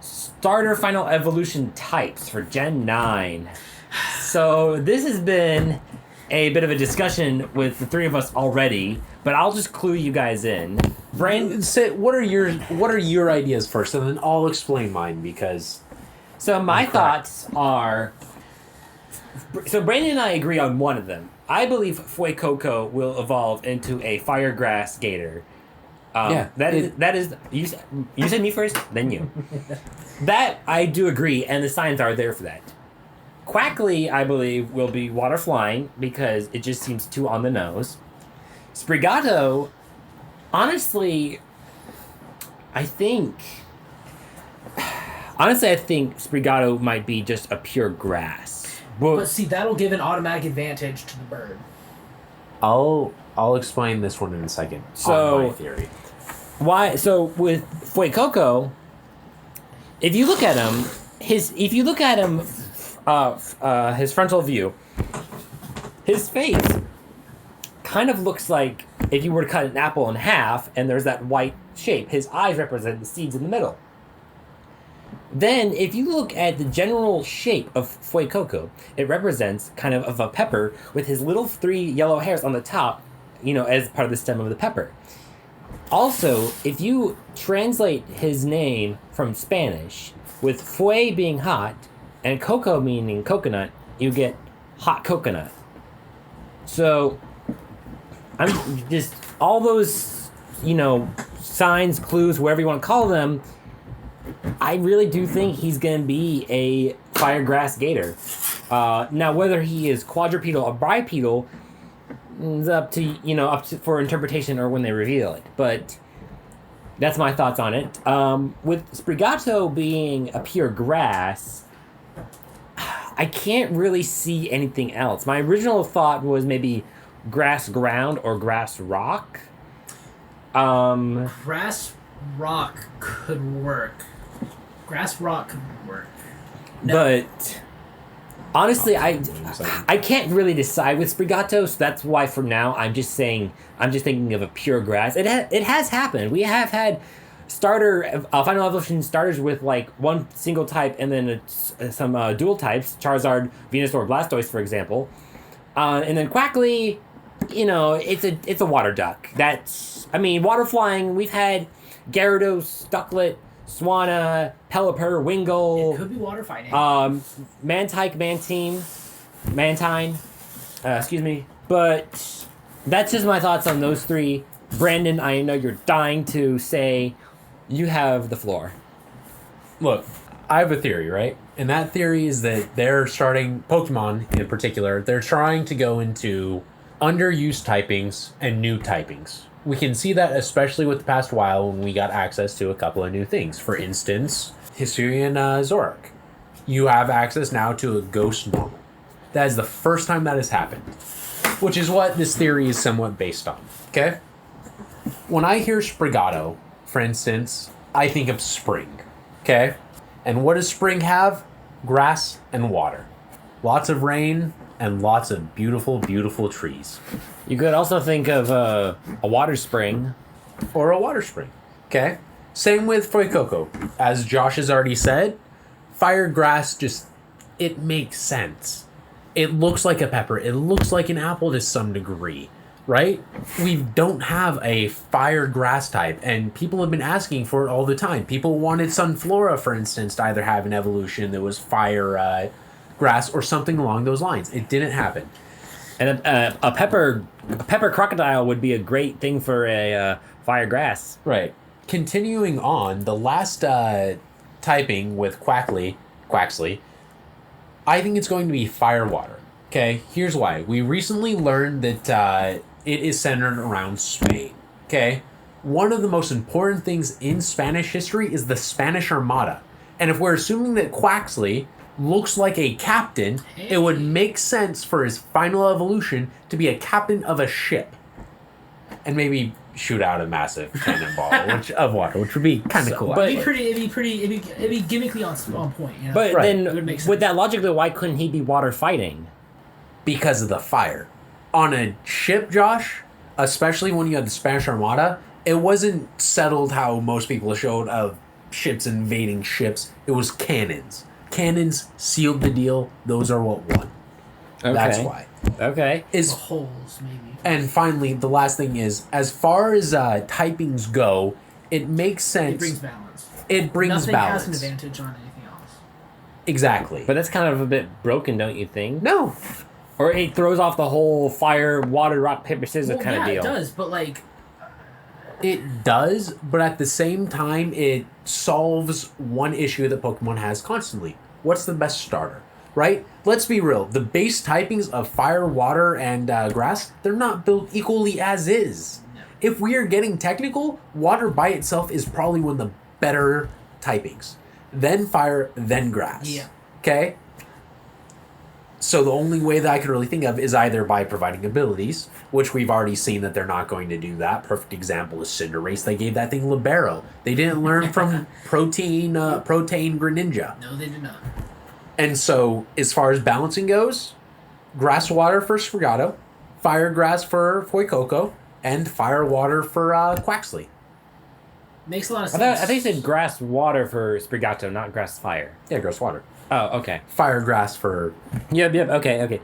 Starter Final Evolution types for Gen 9. So this has been a bit of a discussion with the 3 of us already, but I'll just clue you guys in. Brandon, what are your ideas first, and then I'll explain mine because So my thoughts are. So Brandon and I agree on one of them. I believe Fuecoco will evolve into a fire grass gator. That is you said me first, then you. That I do agree, and the signs are there for that. Quackly, I believe, will be water flying because it just seems too on the nose. Sprigato, honestly, I think Sprigato might be just a pure grass. But see, that'll give an automatic advantage to the bird. I'll explain this one in a second. So, on my theory. Why? So with Fuecoco, if you look at him, his frontal view, his face kind of looks like if you were to cut an apple in half and there's that white shape. His eyes represent the seeds in the middle. Then, if you look at the general shape of Fuecoco, it represents kind of a pepper with his little 3 yellow hairs on the top, as part of the stem of the pepper. Also, if you translate his name from Spanish, with Fue being hot and Coco meaning coconut, you get hot coconut. So, I'm just, all those, signs, clues, whatever you want to call them, I really do think he's going to be a firegrass gator. Now, whether he is quadrupedal or bipedal is up to for interpretation or when they reveal it. But that's my thoughts on it. With Sprigato being a pure grass, I can't really see anything else. My original thought was maybe grass ground or grass rock. Grass rock could work. Grass rock could work. No. But honestly, I can't really decide with Sprigato, so that's why for now I'm just thinking of a pure grass. It has happened. We have had Final Evolution starters with like one single type and then some dual types, Charizard, Venusaur, Blastoise, for example. And then Quackly, it's a water duck. Water flying, we've had Gyarados, Ducklet, Swanna, Pelipper, Wingull. It could be water fighting. Mantine. Excuse me. But that's just my thoughts on those 3. Brandon, I know you're dying to say you have the floor. Look, I have a theory, right? And that theory is that they're starting, Pokemon in particular, they're trying to go into underused typings and new typings. We can see that especially with the past while when we got access to a couple of new things. For instance, Hisuian Zoroark. You have access now to a Ghost Normal. That is the first time that has happened. Which is what this theory is somewhat based on. Okay? When I hear Sprigato, for instance, I think of spring. Okay? And what does spring have? Grass and water. Lots of rain and lots of beautiful, beautiful trees. You could also think of a water spring. Or a water spring. Okay? Same with Fuecoco. As Josh has already said, fire grass it makes sense. It looks like a pepper. It looks like an apple to some degree. Right? We don't have a fire grass type, and people have been asking for it all the time. People wanted Sunflora, for instance, to either have an evolution that was fire grass or something along those lines. It didn't happen. And a pepper crocodile would be a great thing for a fire grass. Right. Continuing on, the last typing with Quaxley, I think it's going to be fire water. Okay, here's why. We recently learned that it is centered around Spain. Okay, one of the most important things in Spanish history is the Spanish Armada. And if we're assuming that Quaxley looks like a captain, it would make sense for his final evolution to be a captain of a ship. And maybe shoot out a massive cannonball of water, which would be kind of cool. But it'd be gimmickly on point. But then, with that logic, though, why couldn't he be water fighting? Because of the fire. On a ship, Josh, especially when you had the Spanish Armada, it wasn't settled how most people showed of ships invading ships. It was cannons. Cannons sealed the deal. Those are what won. Okay. That's why. Okay. Holes, maybe. And finally, the last thing is, as far as typings go, it makes sense. It brings balance. It brings Nothing balance. has an advantage on anything else. Exactly. But that's kind of a bit broken, don't you think? No. Or it throws off the whole fire, water, rock, paper, scissors kind of deal. It does, but like... It does, but at the same time, it solves one issue that Pokemon has constantly. What's the best starter, right? Let's be real. The base typings of fire, water, and grass, they're not built equally as is. If we are getting technical, water by itself is probably one of the better typings. Then fire, then grass. Yeah. Okay? So the only way that I could really think of is either by providing abilities, which we've already seen that they're not going to do that. Perfect example is Cinderace. They gave that thing Libero. They didn't learn from Protein Greninja. No, they did not. And so, as far as balancing goes, grass water for Sprigato, fire grass for Fuecoco, and fire water for Quaxley. Makes a lot of I sense. think you said grass water for Sprigato, not grass fire. Yeah, grass water. Oh, okay. Fire grass for... Yep, okay.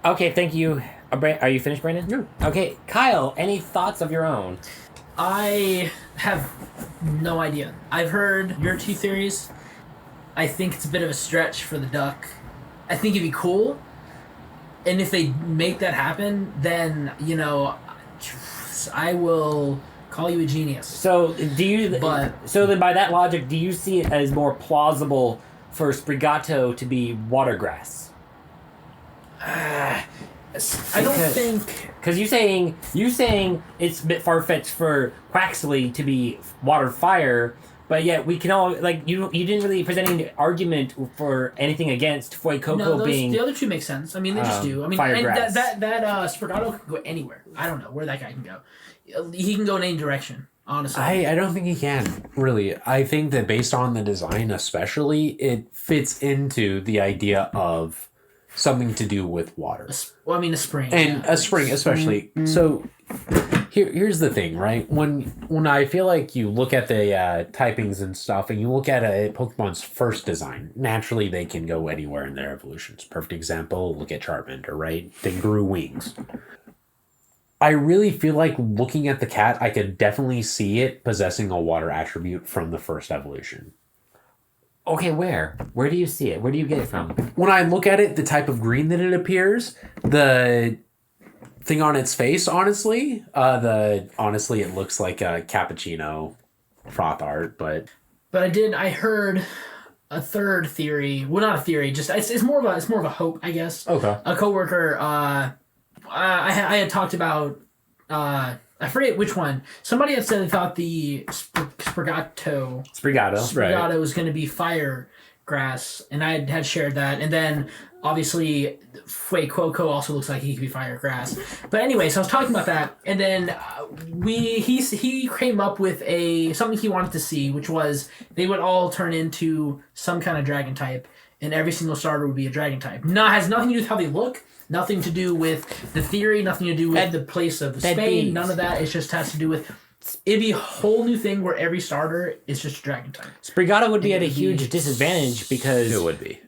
Okay, thank you. Are you finished, Brandon? Yeah. Okay, Kyle, any thoughts of your own? I have no idea. I've heard your two theories. I think it's a bit of a stretch for the duck. I think it'd be cool. And if they make that happen, then, you know, I will call you a genius. So, so then by that logic, do you see it as more plausible for Sprigato to be water grass? I don't think... Because you saying it's a bit far-fetched for Quaxley to be water fire, but yet we can all, like, you didn't really present any argument for anything against Fuecoco being... the other two make sense. I mean, they just do. I mean, fire and grass. that Sprigato can go anywhere. I don't know where that guy can go. He can go in any direction, honestly. I don't think he can, really. I think that based on the design especially, it fits into the idea of something to do with water. Well, I mean, a spring. And a spring especially. Mm-hmm. So here's the thing, right? When I feel like you look at the typings and stuff, and you look at a Pokemon's first design, naturally they can go anywhere in their evolutions. Perfect example, look at Charmander, right? They grew wings. I really feel like looking at the cat, I could definitely see it possessing a water attribute from the first evolution. Okay, where? Where do you see it? Where do you get it from? When I look at it, the type of green that it appears, the thing on its face, honestly, it looks like a cappuccino froth art, but I heard a third theory. Well, not a theory, just it's more of a hope, I guess. Okay. A coworker, I had talked about, I forget which one. Somebody had said they thought the Sprigato Right. was going to be fire grass, and I had shared that. And then, obviously, Fuecoco also looks like he could be fire grass. But anyway, so I was talking about that, and then he came up with something he wanted to see, which was they would all turn into some kind of dragon type, and every single starter would be a dragon type. Has nothing to do with how they look. Nothing to do with the theory, nothing to do with the place of Spain, none of that. It just has to do with... It'd be a whole new thing where every starter is just a dragon type. Sprigato would be at a huge disadvantage because... It would be.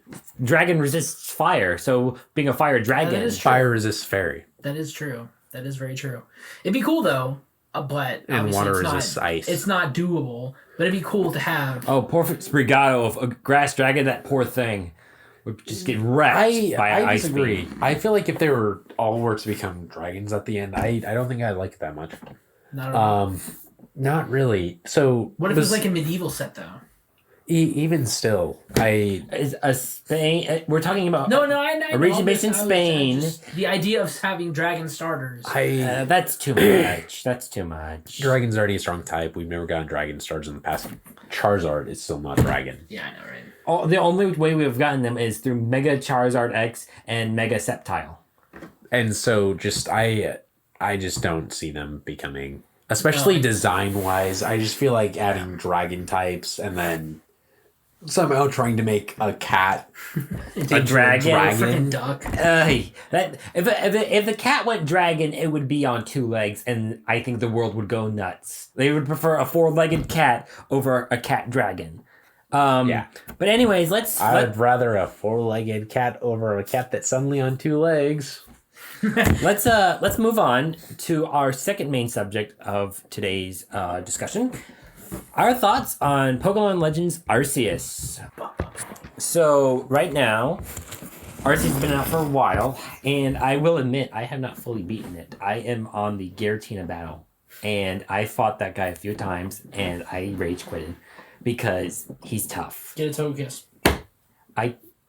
Dragon resists fire, so being a fire dragon... Fire resists fairy. That is true. That is very true. It'd be cool, though, but... And water resists ice. It's not doable, but it'd be cool to have... Oh, poor Sprigato of a grass dragon, that poor thing would just get wrecked by an ice disagree. beam. I feel like if they all were to become dragons at the end, I don't think I'd like it that much. Not at all. Not really. So what if it was like a medieval set, though? Even still, Is a Spain... We're talking about... No, I know. A region based in Spain. The idea of having dragon starters. That's too much. That's too much. Dragon's already a strong type. We've never gotten dragon stars in the past. Charizard is still not dragon. Yeah, I know, right? The only way we've gotten them is through Mega Charizard X and Mega Sceptile. And so I just don't see them becoming, especially design-wise. I just feel like adding dragon types and then somehow trying to make a cat a dragon. Freaking duck. If the cat went dragon, it would be on two legs, and I think the world would go nuts. They would prefer a four-legged cat over a cat dragon. Yeah. But anyways, I'd rather a four-legged cat over a cat that's suddenly on two legs. Let's move on to our second main subject of today's discussion. Our thoughts on Pokemon Legends Arceus. So right now, Arcee's been out for a while, and I will admit I have not fully beaten it. I am on the Giratina battle, and I fought that guy a few times, and I rage quitted because he's tough. Get a Togekiss.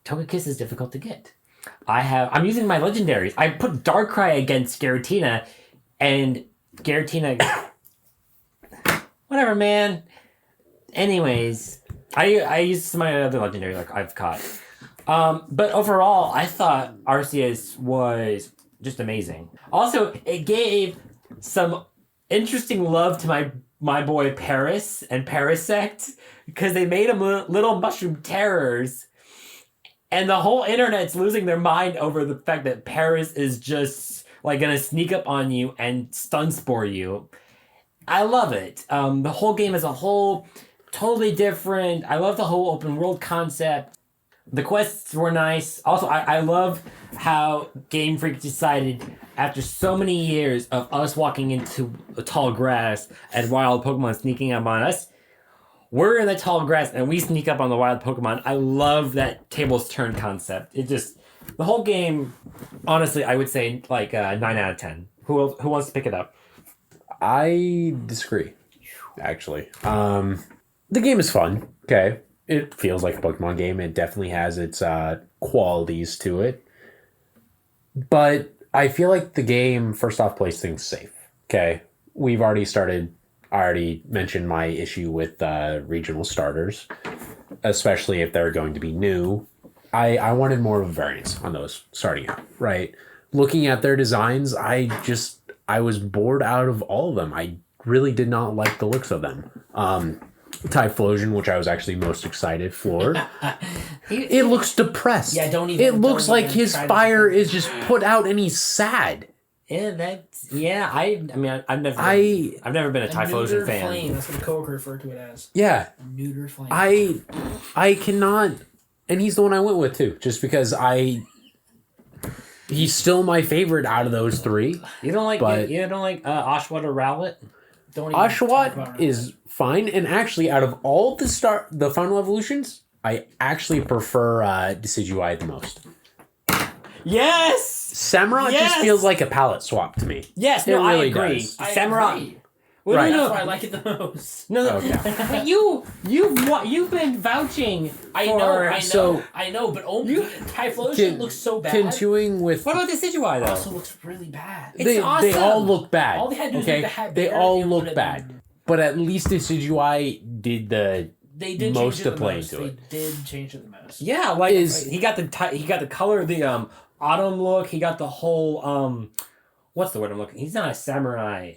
Togekiss is difficult to get. I'm using my legendaries. I put Darkrai against Giratina, and Giratina. Whatever, man. Anyways, I used some of my other legendary like I've caught. But overall, I thought Arceus was just amazing. Also, it gave some interesting love to my boy Paris and Parasect because they made him little mushroom terrors. And the whole internet's losing their mind over the fact that Paris is just like gonna sneak up on you and stun spore you. I love it. The whole game as a whole, totally different. I love the whole open world concept. The quests were nice. Also, I love how Game Freak decided, after so many years of us walking into the tall grass and wild Pokemon sneaking up on us, we're in the tall grass and we sneak up on the wild Pokemon. I love that tables turn concept. It just, the whole game, honestly, I would say like 9 out of 10. Who wants to pick it up? I disagree, actually. The game is fun. Okay. It feels like a Pokemon game. It definitely has its qualities to it. But I feel like the game, first off, plays things safe. Okay. I already mentioned my issue with regional starters, especially if they're going to be new. I wanted more of a variance on those starting out, right? Looking at their designs, I was bored out of all of them. I really did not like the looks of them. Typhlosion, which I was actually most excited for. It looks depressed. Yeah, don't even. It looks like his fire is just put out and he's sad. Yeah, I've never been a Typhlosion fan. Flame, that's what the coworker referred to it as. Yeah. Neuter flame. I cannot, and he's the one I went with too, just because he's still my favorite out of those three. You don't like Oshawott or Rowlet? Oshawott is fine, and actually, out of all the final evolutions, I actually prefer Decidueye the most. Yes! Samurott just feels like a palette swap to me. Yes, no, really I agree. does. Samurott. Well, Right. That's why I like it the most. No, Okay. you've been vouching. I know, but Typhlosion looks so bad. Continuing with... What about Decidueye though? Also looks really bad. It's awesome. They all look bad. All they had to do was make the hat They bigger all and look put it bad. But at least Decidueye did the They did most change it to the play most. into it. They did change it the most. Yeah, like he got the color of the autumn look. He got the whole what's the word I'm looking? He's not a samurai.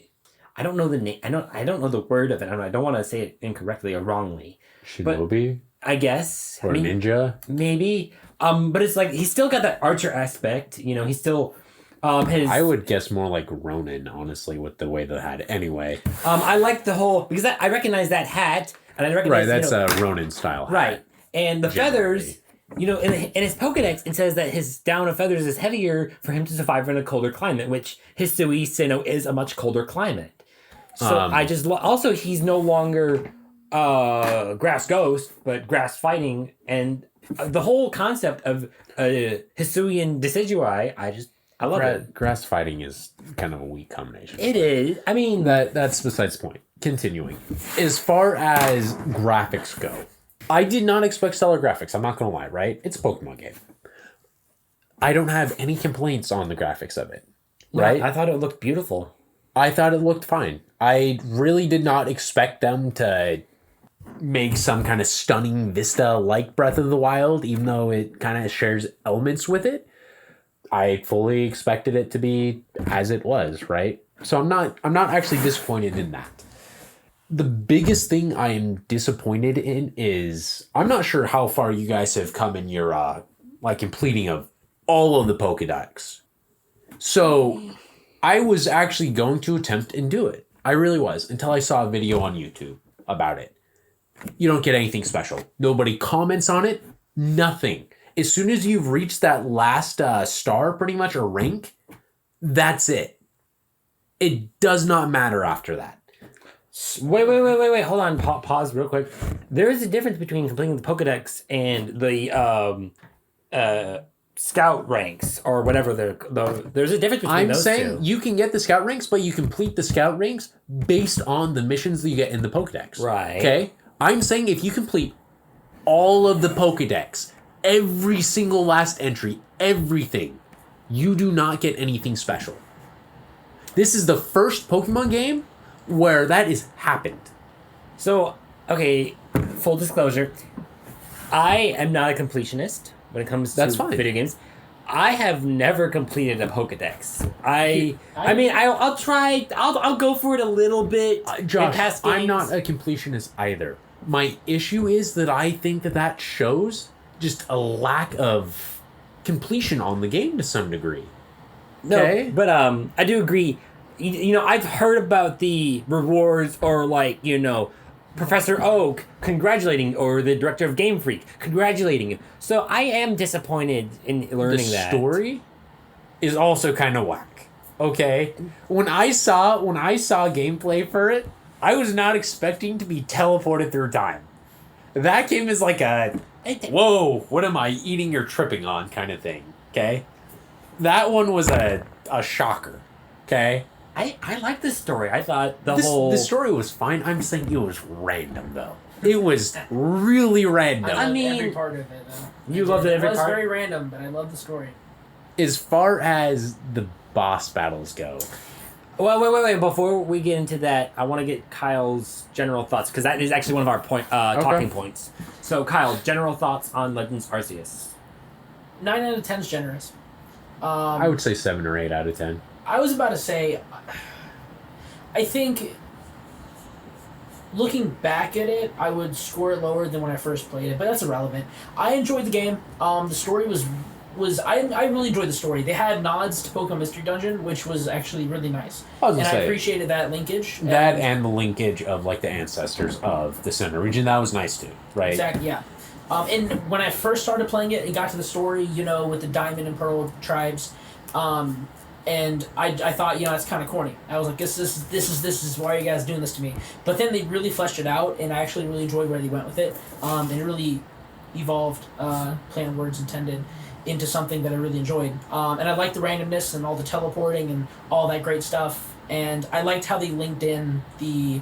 I don't know the name. I don't know the word of it. I don't want to say it incorrectly or wrongly. Shinobi? I guess. Or ninja? Maybe. But it's like he's still got that archer aspect. You know, he's still I would guess more like Ronin, honestly, with the way the hat. Anyway. I like the whole because I recognize that hat and I recognize that's a Ronin style hat. Right. And the feathers, you know, in his Pokedex, it says that his down of feathers is heavier for him to survive in a colder climate, which Hisui Sinnoh is a much colder climate. So I just also he's no longer grass ghost, but grass fighting, and the whole concept of Hisuian Decidueye, I love it. Grass fighting is kind of a weak combination. It is. I mean, that's besides the point. Continuing, as far as graphics go, I did not expect stellar graphics. I'm not gonna lie, right? It's a Pokemon game. I don't have any complaints on the graphics of it. Right? I thought it looked beautiful. I thought it looked fine. I really did not expect them to make some kind of stunning vista like Breath of the Wild, even though it kind of shares elements with it. I fully expected it to be as it was, right? So I'm not actually disappointed in that. The biggest thing I am disappointed in is I'm not sure how far you guys have come in your completing of all of the Pokédex. So I was actually going to attempt and do it. I really was, until I saw a video on YouTube about it. You don't get anything special. Nobody comments on it. Nothing. As soon as you've reached that last star, pretty much, or rank, that's it. It does not matter after that. Wait. Hold on. Pause real quick. There is a difference between completing the Pokedex and the scout ranks or whatever there's a difference between I'm those saying two. you can get the scout ranks, but you complete the scout ranks based on the missions that you get in the Pokedex. Right. Okay? I'm saying if you complete all of the Pokedex, every single last entry, everything, you do not get anything special. This is the first Pokemon game where that has happened. So, okay, full disclosure, I am not a completionist when it comes to That's fine. video games. I have never completed a Pokedex. I'll try. I'll go for it a little bit. Josh, in past I'm games. not a completionist either. My issue is that I think that shows just a lack of completion on the game to some degree. No, Okay. but I do agree. I've heard about the rewards or Professor Oak congratulating or the director of Game Freak congratulating you. So I am disappointed in learning that. The story is also kind of whack. Okay? When I saw gameplay for it, I was not expecting to be teleported through time. That game is like a whoa, what am I eating or tripping on kind of thing. Okay? That one was a shocker. Okay? I like this story. I thought The story was fine. I'm saying it was random though. It was really random. I mean, loved every part of it, though. You loved every It was part? very random, but I love the story. As far as the boss battles go, Well, wait. Before we get into that, I want to get Kyle's general thoughts because that is actually one of our talking points. So, Kyle, general thoughts on Legends Arceus? 9 out of 10 is generous. I would say 7 or 8 out of 10. I was about to say, I think looking back at it, I would score it lower than when I first played it, but that's irrelevant. I enjoyed the game. The story was I really enjoyed the story. They had nods to Pokemon Mystery Dungeon, which was actually really nice. I appreciated that linkage. And the linkage of like the ancestors of the Center region, that was nice too, right? Exactly, yeah. And when I first started playing it and got to the story, with the Diamond and Pearl tribes, and I thought, that's kind of corny. I was like, this is why are you guys doing this to me? But then they really fleshed it out, and I actually really enjoyed where they went with it. And it really evolved, play on words intended, into something that I really enjoyed. And I liked the randomness and all the teleporting and all that great stuff. And I liked how they linked in the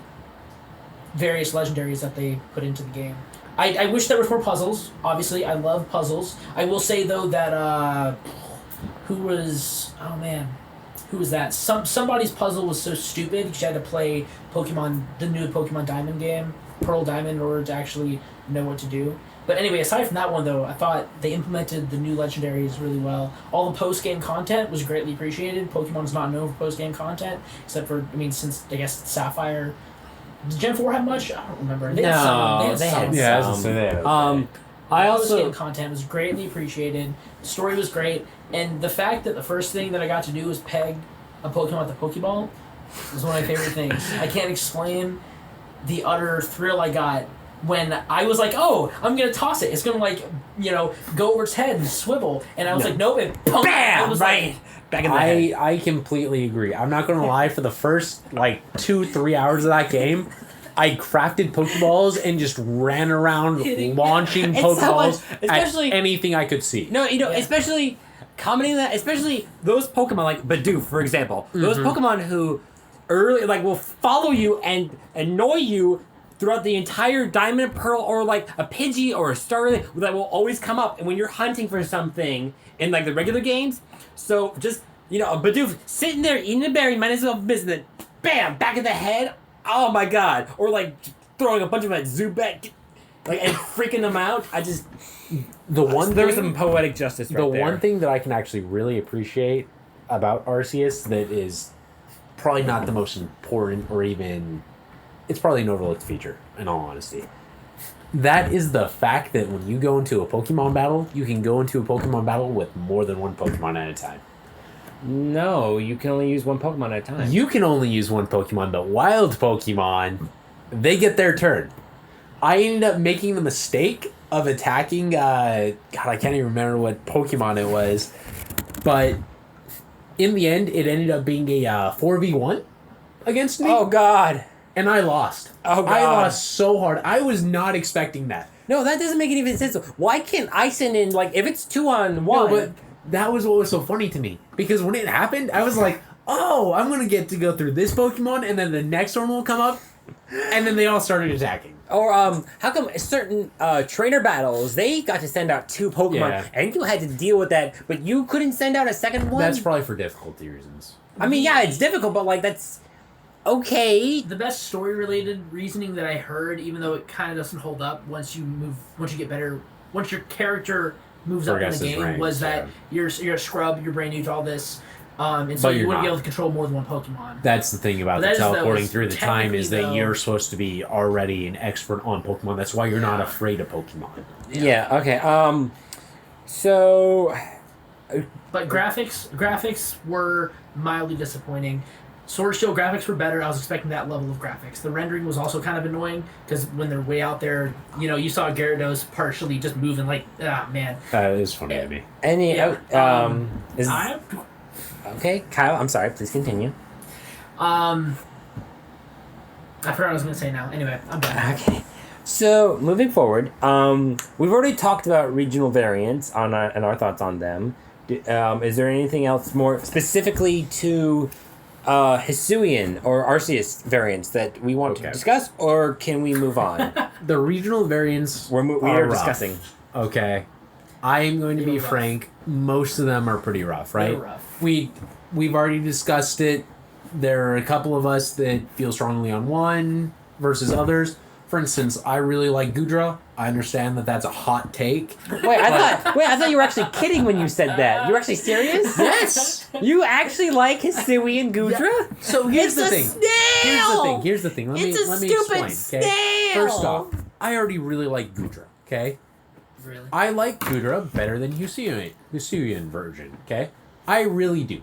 various legendaries that they put into the game. I wish there was more puzzles. Obviously, I love puzzles. I will say, though, that... who was that? Somebody's puzzle was so stupid because you had to play the new Pokemon Diamond game, Pearl Diamond, in order to actually know what to do. But anyway, aside from that one though, I thought they implemented the new legendaries really well. All the post-game content was greatly appreciated. Pokemon's not known for post-game content, except for, since, I guess, Sapphire. Did Gen 4 have much? I don't remember. They had some. I also post-game content was greatly appreciated. The story was great. And the fact that the first thing that I got to do was peg a Pokemon with a Pokeball was one of my favorite things. I can't explain the utter thrill I got when I was like, oh, I'm going to toss it. It's going to, go over its head and swivel. And I was like, nope, and bam! It was right back in the head. I completely agree. I'm not going to lie, for the first, 2-3 hours of that game, I crafted Pokeballs and just ran around launching Pokeballs at anything I could see. No, especially... commenting that, especially those Pokemon like Bidoof, for example. Those Pokemon who will follow you and annoy you throughout the entire Diamond and Pearl, or a Pidgey or a Starly that will always come up and when you're hunting for something in the regular games. So just, a Bidoof sitting there eating a berry, might as well visit it. Bam! Back of the head. Oh my god. Or throwing a bunch of Zubat and freaking them out. There was some poetic justice right there. The one thing that I can actually really appreciate about Arceus that is probably not the most important or even... It's probably an overlooked feature, in all honesty. That is the fact that when you go into a Pokemon battle, you can go into a Pokemon battle with more than one Pokemon at a time. No, you can only use one Pokemon at a time. You can only use one Pokemon, but wild Pokemon, they get their turn. I ended up making the mistake of attacking, God, I can't even remember what Pokemon it was, but in the end, it ended up being a 4v1 against me. Oh, God. and I lost. Oh, God. I lost so hard. I was not expecting that. No, that doesn't make any sense. Why can't I send in, like, if it's 2-on-1? No, but that was what was so funny to me. Because when it happened, I was like, oh, I'm going to get to go through this Pokemon, and then the next one will come up, and then they all started attacking. Or, how come certain trainer battles, they got to send out 2 Pokemon, and you had to deal with that, but you couldn't send out a second one? That's probably for difficulty reasons. I mean, yeah, it's difficult, but, like, that's okay. The best story-related reasoning that I heard, even though it kind of doesn't hold up once you get better, once your character moves up in the game, ranks, was that you're a scrub, you're brand new to all this, and so you wouldn't be able to control more than one Pokemon. That's the thing about the teleporting through the time is that you're supposed to be already an expert on Pokemon. That's why you're not afraid of Pokemon. Yeah, okay. So... But graphics were mildly disappointing. Sword and Shield graphics were better. I was expecting that level of graphics. The rendering was also kind of annoying because when they're way out there, you saw Gyarados partially just moving like, man. That is funny to me. Okay, Kyle, I'm sorry. Please continue. I forgot what I was going to say now. Anyway, I'm done. Okay. So, moving forward, we've already talked about regional variants and our thoughts on them. Is there anything else more specifically to Hisuian or Arceus variants that we want to discuss, or can we move on? The regional variants we are discussing. Okay. I am going to be frank. Most of them are pretty rough, right? They're rough. We've already discussed it. There are a couple of us that feel strongly on one versus others. For instance, I really like Goodra. I understand that that's a hot take. Wait, I thought you were actually kidding when you said that. You were actually serious? Yes. You actually like Hisuian Goodra? Yeah. So here's the thing. Snail! Here's the thing. Let me stupid explain. Snail! Okay. First off, I already really like Goodra. Okay. Really? I like Goodra better than Hisuian version. Okay. I really do.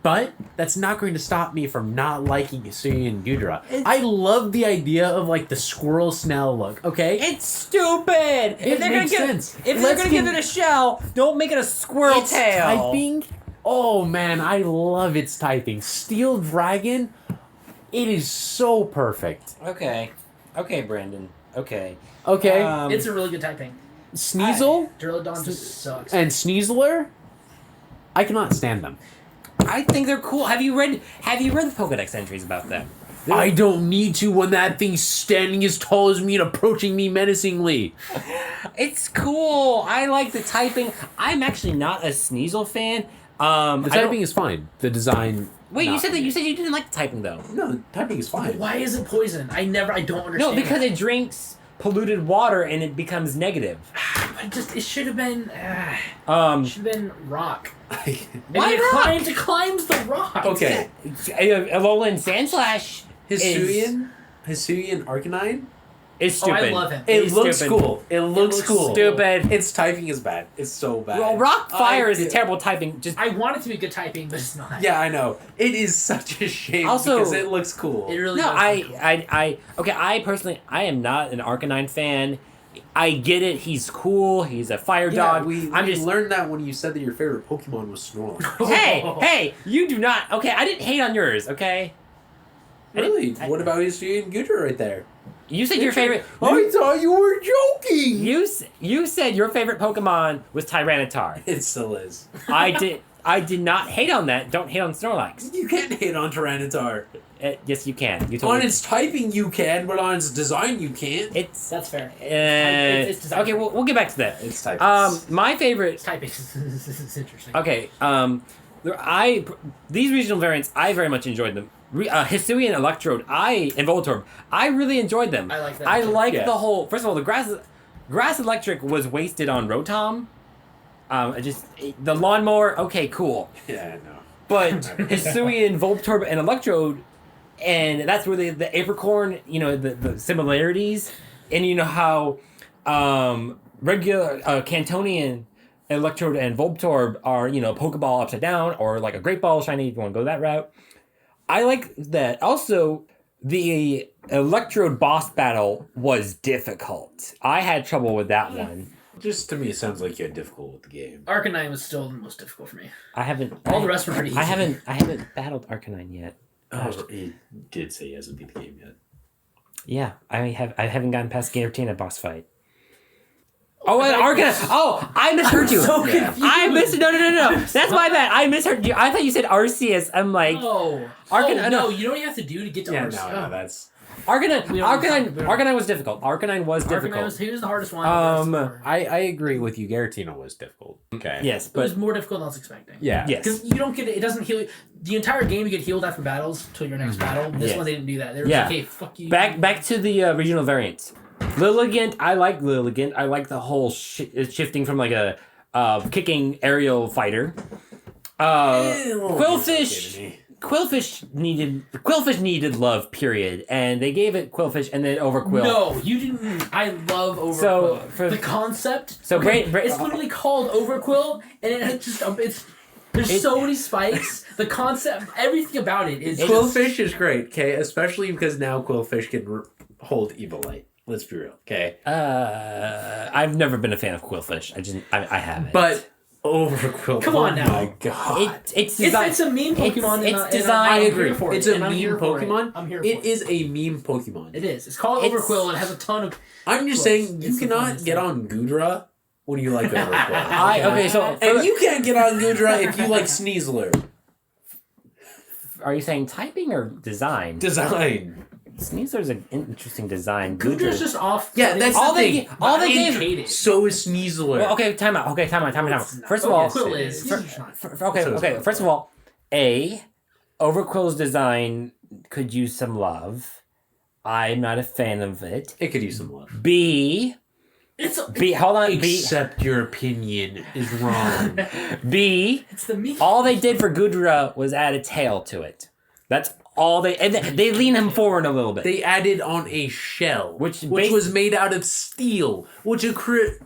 But that's not going to stop me from not liking Hisuian Goodra. I love the idea of like the squirrel snail look, okay? It's stupid! If they're gonna give it a shell, don't make it a squirrel tail! Typing? Oh man, I love its typing. Steel Dragon, it is so perfect. Okay, Brandon. Okay. It's a really good typing. Sneasel? Duraludon just sucks. And Sneasler? I cannot stand them. I think they're cool. Have you read the Pokedex entries about them? I don't need to when that thing's standing as tall as me and approaching me menacingly. It's cool. I like the typing. I'm actually not a Sneasel fan. The typing is fine. The design. Wait, you said you didn't like the typing though. No, the typing is fine. Why is it poison? I don't understand. No, because it drinks polluted water and it becomes negative. It should have been. Rock. Why rock? It climbs the rock. Okay. Alolan Sandslash Hisuian Arcanine is stupid. Oh, I love him. It looks cool. It looks cool. Stupid. Its typing is bad. It's so bad. Well, Rock Fire is a terrible typing. I want it to be good typing, but it's not. Yeah, I know. It is such a shame because it looks cool. It really no, does look cool. I personally am not an Arcanine fan. I get it. He's cool. He's a fire dog. We learned that when you said that your favorite Pokemon was Snorlax. Hey, you do not. Okay, I didn't hate on yours. Okay. Really? What about Hisuian Goodra right there? You said your favorite. I thought you were joking. You said your favorite Pokemon was Tyranitar. It still is. I did not hate on that. Don't hate on Snorlax. You can't hate on Tyranitar. Yes, you can. On its typing, you can, but on its design, you can't. That's fair. It's design. Okay, we'll get back to that. It's typing. My favorite. It's typing. It's interesting. Okay. These regional variants, I very much enjoyed them. Hisuian Electrode, and Voltorb, I really enjoyed them. I like that. I like the whole. First of all, the grass electric was wasted on Rotom. The lawnmower. Okay, cool. Yeah, no. But Hisuian, Voltorb, and Electrode, and that's where the Apricorn, the similarities, and you know how regular Cantonian Electrode and Voltorb are, Pokeball upside down, or like a Great Ball shiny if you want to go that route. I like that. Also, the Electrode boss battle was difficult. I had trouble with that one. Just to me, it sounds like you had difficult with the game. Arcanine was still the most difficult for me. I haven't. All the rest were pretty easy. I haven't battled Arcanine yet. Oh, he did say he hasn't beat the game yet. Yeah, I haven't gotten past Giratina boss fight. Oh, wait, Arcanine. Oh, I misheard you. So confused. I missed. No. That's my bad. I misheard you. I thought you said Arceus. I'm like, No. Arcanine. No, you know what you have to do to get to Arceus? No, that's. Arcanine. We already Arcanine was difficult. Arcanine was difficult. He was the hardest one. I agree with you. Giratina was difficult. Okay. Yes, It was but more difficult than I was expecting. Yeah. yes. Because you don't get it. It doesn't heal you. The entire game, you get healed after battles till your next battle. This Yeah. one, they didn't do that. They were Yeah. like, hey, fuck you. Back to the regional variants. Lilligant, I like Lilligant. I like the whole shifting from like a kicking aerial fighter. Quillfish needed love, period, and they gave it Quillfish and then Overquill. No, you didn't. I love Overquill. So, for- the concept. So it's literally called Overquill, and it's just there's so many spikes. The concept, everything about it is Quillfish is great, okay? Especially because now Quillfish can hold Evilite. Let's be real, okay? I've never been a fan of Quillfish. I haven't. But Overquill. Come on now. Oh my god. It's It's a meme Pokemon. It's and designed. I I'm agree. here for It's it, a and I'm meme here for it. Pokemon. I'm here for It it. is a meme Pokemon. It is. It's called It's- Overquill, and it has a ton of. I'm just Quills. saying you It's the cannot funnest get thing. on Goodra when you like Overquill. Okay, so And you can't get on Goodra if you like Sneasler. are you saying typing or design? Design. Sneasler's an interesting design. Gudra's just off. Yeah, that's All the they thing. ga- all they I gave- hate it. So is Sneasler. Well, okay, time out. First of all, Quill it is. is. okay. First of all, Overquill's design could use some love. I'm not a fan of it. It could use some love. B, hold on. Except your opinion is wrong. B, It's the meme. all they did for Gudra was add a tail to it. That's all and they lean him forward a little bit. They added on a shell, Which was made out of steel, which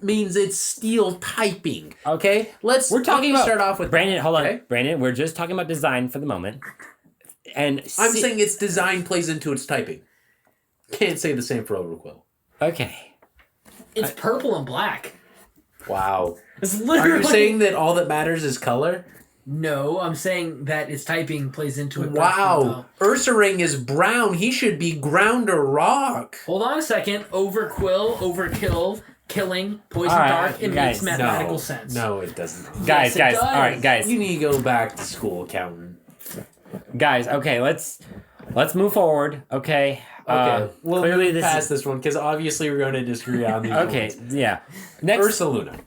means it's steel typing. Okay? We're talking about start off with Brandon, hold on. okay? Brandon, we're just talking about design for the moment. And I'm saying its design plays into its typing. Can't say the same for Overquill. okay. It's purple and black. Wow. It's Are literally. you saying that all that matters is color? No, I'm saying that its typing plays into it. Wow. Ursaring is brown. He should be ground or rock. Hold on a second. Overquill, overkill, killing, poison All right, dark. It guys, makes mathematical sense. No, it doesn't. Guys, it guys, does. all right, guys. You need to go back to school, accountant. Guys, okay, let's move forward, okay? Okay, we'll clearly move this past is this one because obviously we're going to disagree on these. okay. ones. Yeah, next. Ursaluna.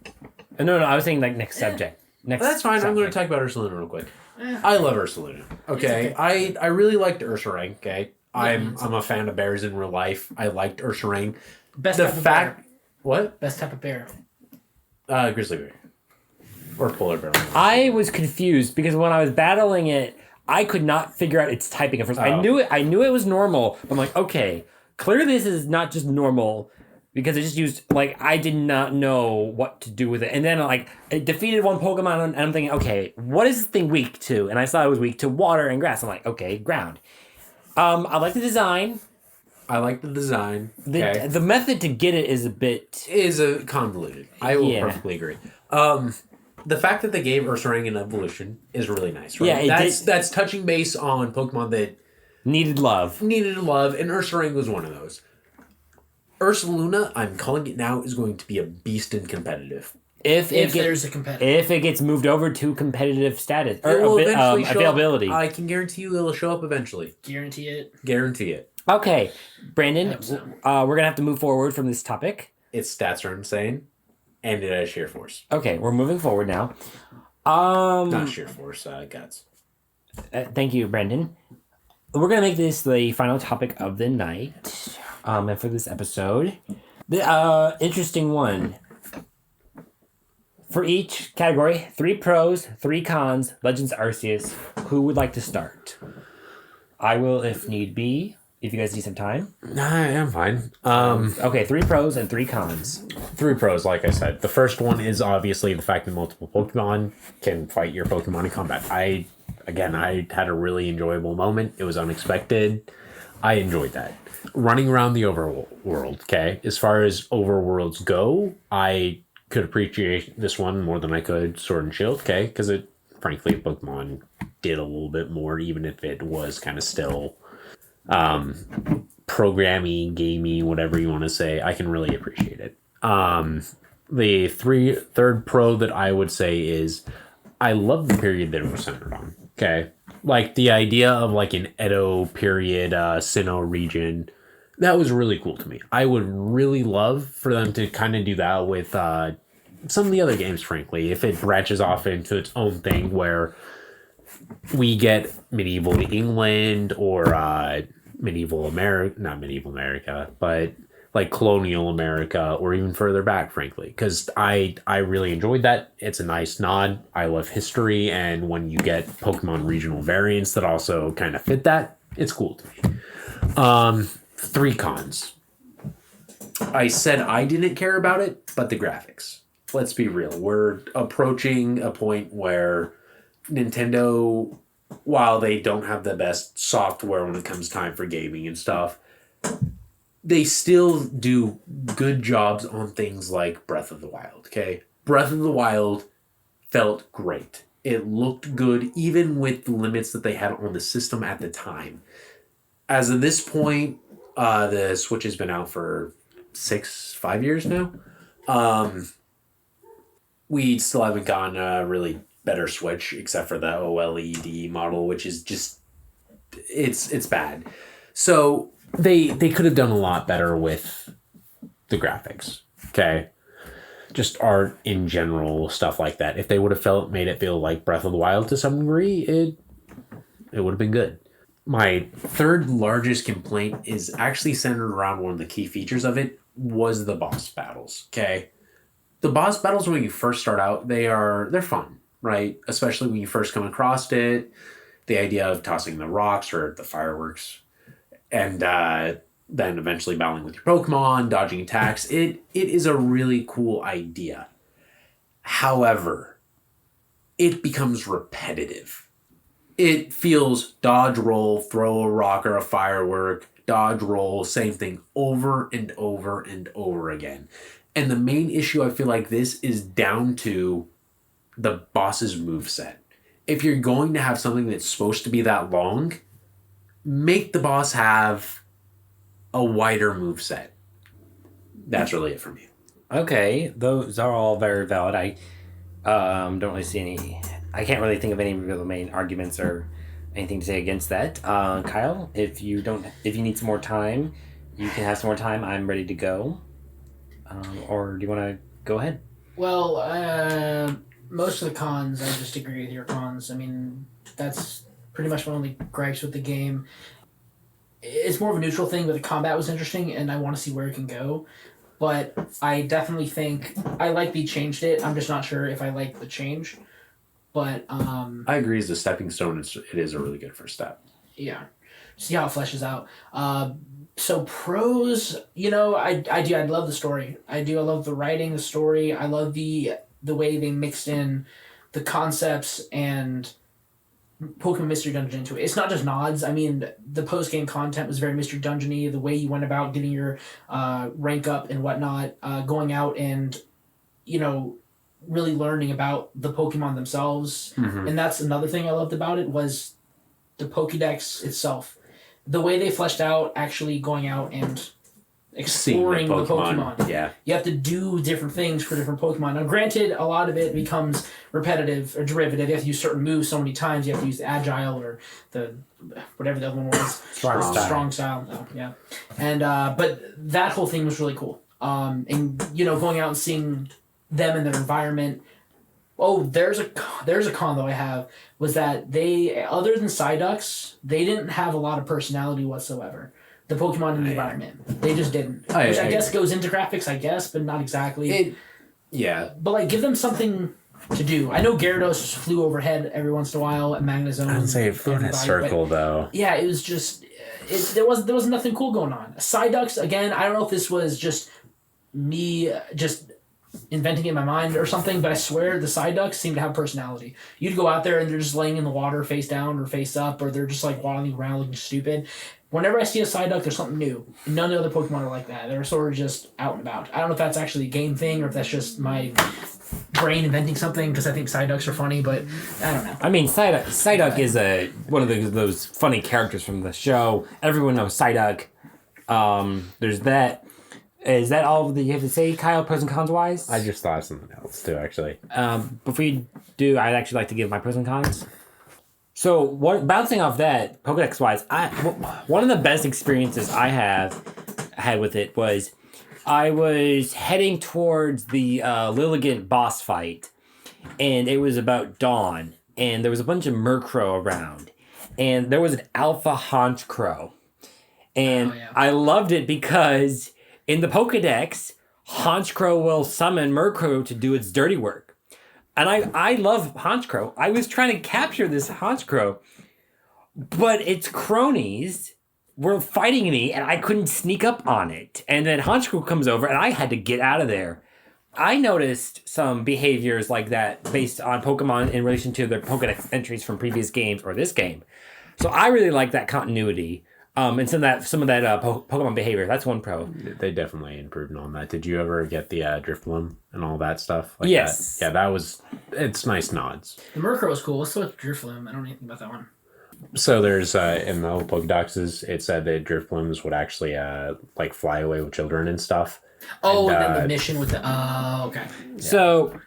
No, I was saying like next subject. Next. That's fine. I'm going to subject. talk about Ursaluna real quick. I love Ursaluna. Okay, okay. I really liked Ursaring. Okay, I'm a fan of bears in real life. I liked Ursaring. Best The type of fact bear. what? Best type of bear. Grizzly bear or polar bear. I was confused because when I was battling it, I could not figure out its typing at first. I Oh. knew it was normal, but I'm like, okay, clearly this is not just normal because it just used like I did not know what to do with it. And then like it defeated one Pokemon and I'm thinking, okay, what is this thing weak to? And I saw it was weak to water and grass. I'm like, okay, ground. I like the design. I like the design. Okay. The method to get it is a bit Is a convoluted. I will Yeah. perfectly agree. The fact that they gave Ursaring an evolution is really nice, right? Yeah, that's touching base on Pokemon that needed love. needed love, and Ursaring was one of those. Ursaluna, I'm calling it now, is going to be a beast in competitive. If There's a competitor. if it gets moved over to competitive status It or will eventually show availability. up. I can guarantee you it'll show up eventually. Guarantee it. Guarantee it. Okay, Brandon, Hope so. we're gonna have to move forward from this topic. Its stats are insane, and it has sheer force. Okay, we're moving forward now. Not sheer force, guts. Thank you, Brandon. We're gonna make this the final topic of the night, and for this episode, the interesting one. For each category, 3 pros, 3 cons. Legends Arceus. Who would like to start? I will, if need be. If you guys need some time. I'm fine. Okay, 3 pros and 3 cons. 3 pros, like I said. The first one is obviously the fact that multiple Pokemon can fight your Pokemon in combat. I had a really enjoyable moment. It was unexpected. I enjoyed that. Running around the overworld, okay? As far as overworlds go, I could appreciate this one more than I could Sword and Shield, okay? Because frankly, Pokemon did a little bit more, even if it was kind of still programming, gaming, whatever you want to say, I can really appreciate it. The third pro that I would say is I love the period that it was centered on. Okay. Like the idea of like an Edo period, Sinnoh region, that was really cool to me. I would really love for them to kind of do that with some of the other games, frankly, if it branches off into its own thing where we get medieval England or medieval America, not medieval America, but like colonial America or even further back, frankly, because I really enjoyed that. It's a nice nod. I love history, and when you get Pokemon regional variants that also kind of fit that, it's cool to me. 3 cons. I said I didn't care about it, but the graphics. Let's be real. We're approaching a point where Nintendo, while they don't have the best software when it comes time for gaming and stuff, they still do good jobs on things like Breath of the Wild, okay? Breath of the Wild felt great. It looked good, even with the limits that they had on the system at the time. As of this point, the Switch has been out for 5 years now. We still haven't gotten a really better Switch, except for the OLED model, which is just, it's bad. So they could have done a lot better with the graphics, okay? Just art in general, stuff like that. If they would have made it feel like Breath of the Wild to some degree, it would have been good. My third largest complaint is actually centered around one of the key features of it was the boss battles, okay? The boss battles when you first start out, they're fun, right? Especially when you first come across it, the idea of tossing the rocks or the fireworks, and then eventually battling with your Pokemon, dodging attacks. It is a really cool idea. However, it becomes repetitive. It feels dodge, roll, throw a rock or a firework, dodge, roll, same thing over and over and over again. And the main issue I feel like this is down to the boss's moveset. If you're going to have something that's supposed to be that long, make the boss have a wider moveset. That's really it for me. Okay, those are all very valid. I don't really see any. I can't really think of any real main arguments or anything to say against that. Kyle, if you need some more time, you can have some more time. I'm ready to go. Or do you want to go ahead? Well, most of the cons, I just agree with your cons. I mean, that's pretty much my only gripes with the game. It's more of a neutral thing, but the combat was interesting, and I want to see where it can go. But I definitely think I like they changed it. I'm just not sure if I like the change. But I agree. As a stepping stone, it is a really good first step. Yeah, see how it fleshes out. So pros, I love the story. I love the writing, the story. I love the way they mixed in the concepts and Pokemon Mystery Dungeon into it. It's not just nods. I mean, the post-game content was very Mystery Dungeon-y. The way you went about getting your rank up and whatnot, going out and, really learning about the Pokemon themselves. Mm-hmm. And that's another thing I loved about it was the Pokédex itself. The way they fleshed out actually going out and exploring the Pokemon. Yeah. You have to do different things for different Pokemon. Now, granted, a lot of it becomes repetitive or derivative. You have to use certain moves so many times. You have to use the Agile or the whatever the other one was. Strong style. Oh, yeah. And but that whole thing was really cool. And going out and seeing them in their environment. Oh, there's a con though I have was that they, other than Psyducks, they didn't have a lot of personality whatsoever. The Pokemon in the environment, they just didn't. Which I guess goes into graphics, but not exactly. But give them something to do. I know Gyarados flew overhead every once in a while at Magnezone. I'd say it flew in a circle though. Yeah, it was just there was nothing cool going on. Psyducks again. I don't know if this was just me just inventing it in my mind or something, but I swear the Psyducks seem to have personality. You'd go out there and they're just laying in the water face down or face up, or they're just waddling around looking stupid. Whenever I see a Psyduck, there's something new. None of the other Pokemon are like that. They're sort of just out and about. I don't know if that's actually a game thing or if that's just my brain inventing something because I think Psyducks are funny, but I don't know. I mean, Psyduck is one of those funny characters from the show. Everyone knows Psyduck. There's that. Is that all that you have to say, Kyle, pros and cons wise? I just thought of something else too, actually. Before you do, I'd actually like to give my pros and cons. So, bouncing off that, Pokedex wise, one of the best experiences I had with it was I was heading towards the Lilligant boss fight, and it was about dawn, and there was a bunch of Murkrow around, and there was an Alpha Honchkrow, and I loved it because in the Pokedex, Honchkrow will summon Murkrow to do its dirty work. And I love Honchkrow. I was trying to capture this Honchkrow, but its cronies were fighting me and I couldn't sneak up on it. And then Honchkrow comes over and I had to get out of there. I noticed some behaviors like that based on Pokemon in relation to their Pokedex entries from previous games or this game. So I really like that continuity. And some of that Pokemon behavior. That's one pro. They definitely improved on that. Did you ever get the Drifloon and all that stuff? Like yes. That? Yeah, it's nice nods. The Murkrow was cool. What's with Drifloon? I don't know anything about that one. So there's, in the Pokedoxes, it said that Drifloons would actually, like, fly away with children and stuff. Oh, and then the mission with the... Oh, okay. Yeah. So,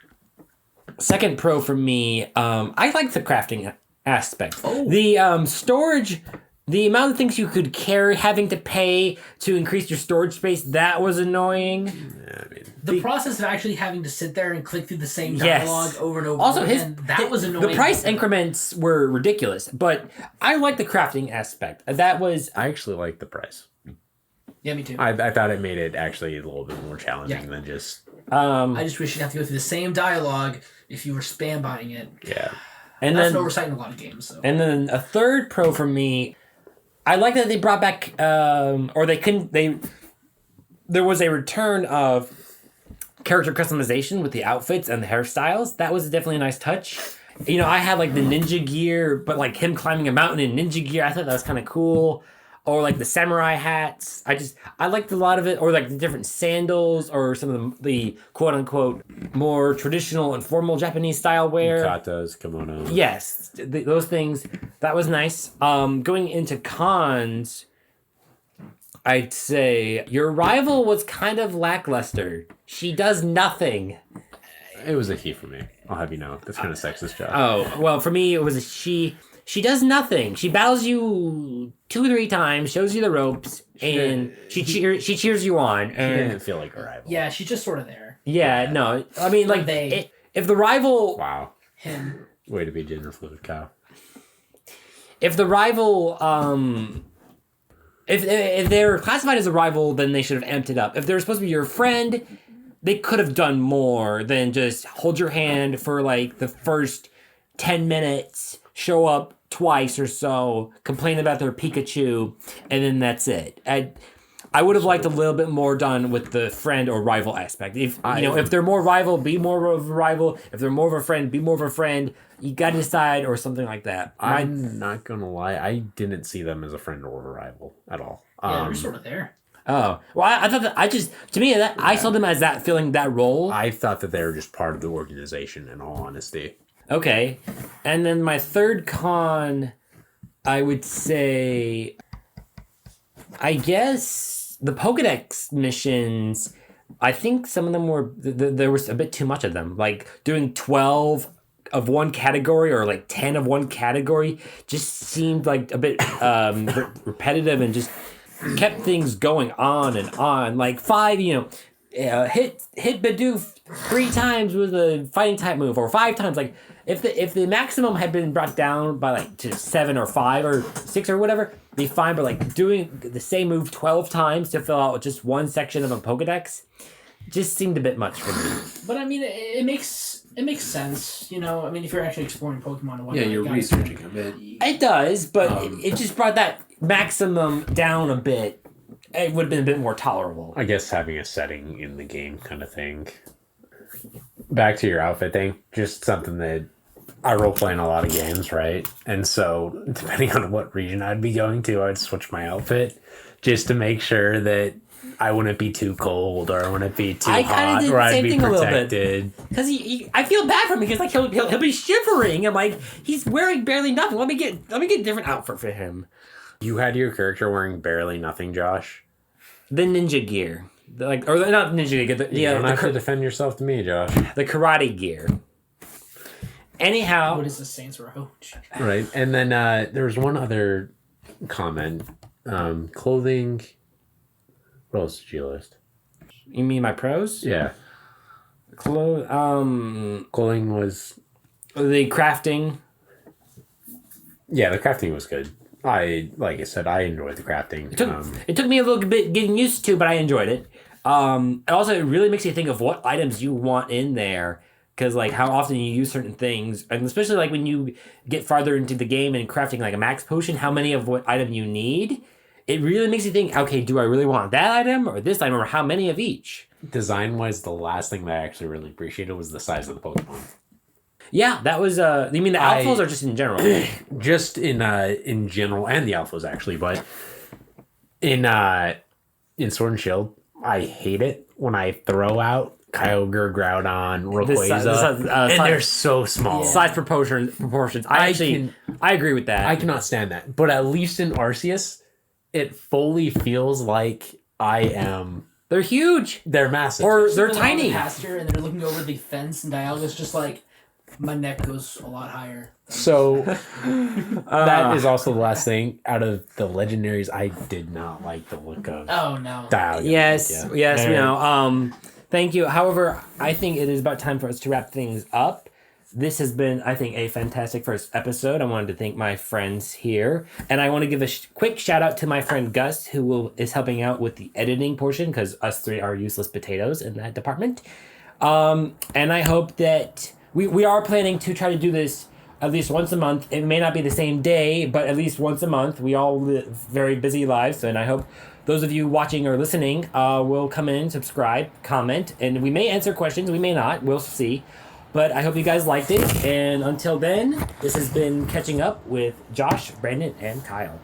second pro for me, I like the crafting aspect. Oh. The storage... The amount of things you could carry, having to pay to increase your storage space, that was annoying. Yeah, I mean, the process of actually having to sit there and click through the same dialogue over and over also, again, that was annoying. The price increments were ridiculous, but I like the crafting aspect. That was... I actually like the price. Yeah, me too. I thought it made it actually a little bit more challenging than just... I just wish you'd have to go through the same dialogue if you were spam buying it. Yeah. And that's an oversight in a lot of games. So. And then a third pro for me... I like that they brought back, there was a return of character customization with the outfits and the hairstyles. That was definitely a nice touch. You know, I had like the ninja gear, but like him climbing a mountain in ninja gear, I thought that was kind of cool. Or like the samurai hats. I liked a lot of it. Or like the different sandals or some of the quote unquote more traditional and formal Japanese style wear. Yukatas, kimonos. Yes, those things. That was nice. Going into cons, I'd say your rival was kind of lackluster. She does nothing. It was a he for me. I'll have you know. That's kind of sexist job. Oh, well, for me, it was a she. She does nothing. She battles you 2 or 3 times, shows you the ropes, and she cheers you on. She And didn't feel like a rival. Yeah, she's just sort of there. yeah, no. I mean, like, if the rival... Wow. Him. Way to be gender fluid, Kyle. If the rival... If they're classified as a rival, then they should have amped it up. If they're supposed to be your friend, they could have done more than just hold your hand for, like, the first 10 minutes... show up twice or so, complain about their Pikachu, and then that's it. I would have liked a little bit more done with the friend or rival aspect. If they're more rival, be more of a rival. If they're more of a friend, be more of a friend. You got to decide, or something like that. I'm not gonna lie, I didn't see them as a friend or a rival at all. Yeah, they're sort of there. Oh well, I thought that I saw them as that filling that role. I thought that they were just part of the organization. In all honesty. Okay, and then my third con, I would say, I guess the Pokedex missions, I think some of them were, there was a bit too much of them. Like doing 12 of one category or like 10 of one category just seemed like a bit repetitive and just kept things going on and on. Like 5, hit Bidoof 3 times with a fighting type move, or 5 times. Like if the maximum had been brought down by like to 7 or 5 or 6 or whatever, be fine. But like doing the same move 12 times to fill out just one section of a Pokedex just seemed a bit much for me. But I mean, it makes sense. I mean, if you're actually exploring Pokemon and whatnot. Yeah, you're researching a bit. It does, but it just brought that maximum down a bit. It would have been a bit more tolerable. I guess having a setting in the game kind of thing. Back to your outfit thing, just something that I roleplay in a lot of games, right? And so, depending on what region I'd be going to, I'd switch my outfit just to make sure that I wouldn't be too cold or I wouldn't be too hot, or I'd be protected. Because I feel bad for him because like he'll be shivering and like he's wearing barely nothing. Let me get a different outfit for him. You had your character wearing barely nothing, Josh? The ninja gear. Or not ninja gear. You don't have to defend yourself to me, Josh. The karate gear. Anyhow. What is the Saints Row? Right. And then there was one other comment. Clothing. What else did you list? You mean my pros? Yeah. Clothing was... The crafting. Yeah, the crafting was good. Like I said, I enjoyed the crafting. It took me a little bit getting used to, but I enjoyed it. Also, it really makes you think of what items you want in there. Because, like, how often you use certain things. And especially, like, when you get farther into the game and crafting, like, a max potion, how many of what item you need. It really makes you think, okay, do I really want that item or this item or how many of each? Design-wise, the last thing that I actually really appreciated was the size of the Pokemon. Yeah, that was, you mean the alphas or just in general? Just in general, and the alphas, actually, but in Sword and Shield, I hate it when I throw out Kyogre, Groudon, Rayquaza, and they're so small. Size proportions. I agree with that. I cannot stand that. But at least in Arceus, it fully feels like I am... They're huge. They're massive. Or they're tiny. The pasture and they're looking over the fence and Dialga's just like, my neck goes a lot higher. So that is also the last thing. Out of the legendaries, I did not like the look of Dialga. Yes, thank you. However, I think it is about time for us to wrap things up. This has been, I think, a fantastic first episode. I wanted to thank my friends here. And I want to give a quick shout out to my friend Gus, who is helping out with the editing portion, because us three are useless potatoes in that department. And I hope that we are planning to try to do this at least once a month. It may not be the same day, but at least once a month. We all live very busy lives, and I hope those of you watching or listening will come in, subscribe, comment, and we may answer questions, we may not, we'll see. But I hope you guys liked it, and until then, this has been Catching Up with Josh, Brandon, and Kyle.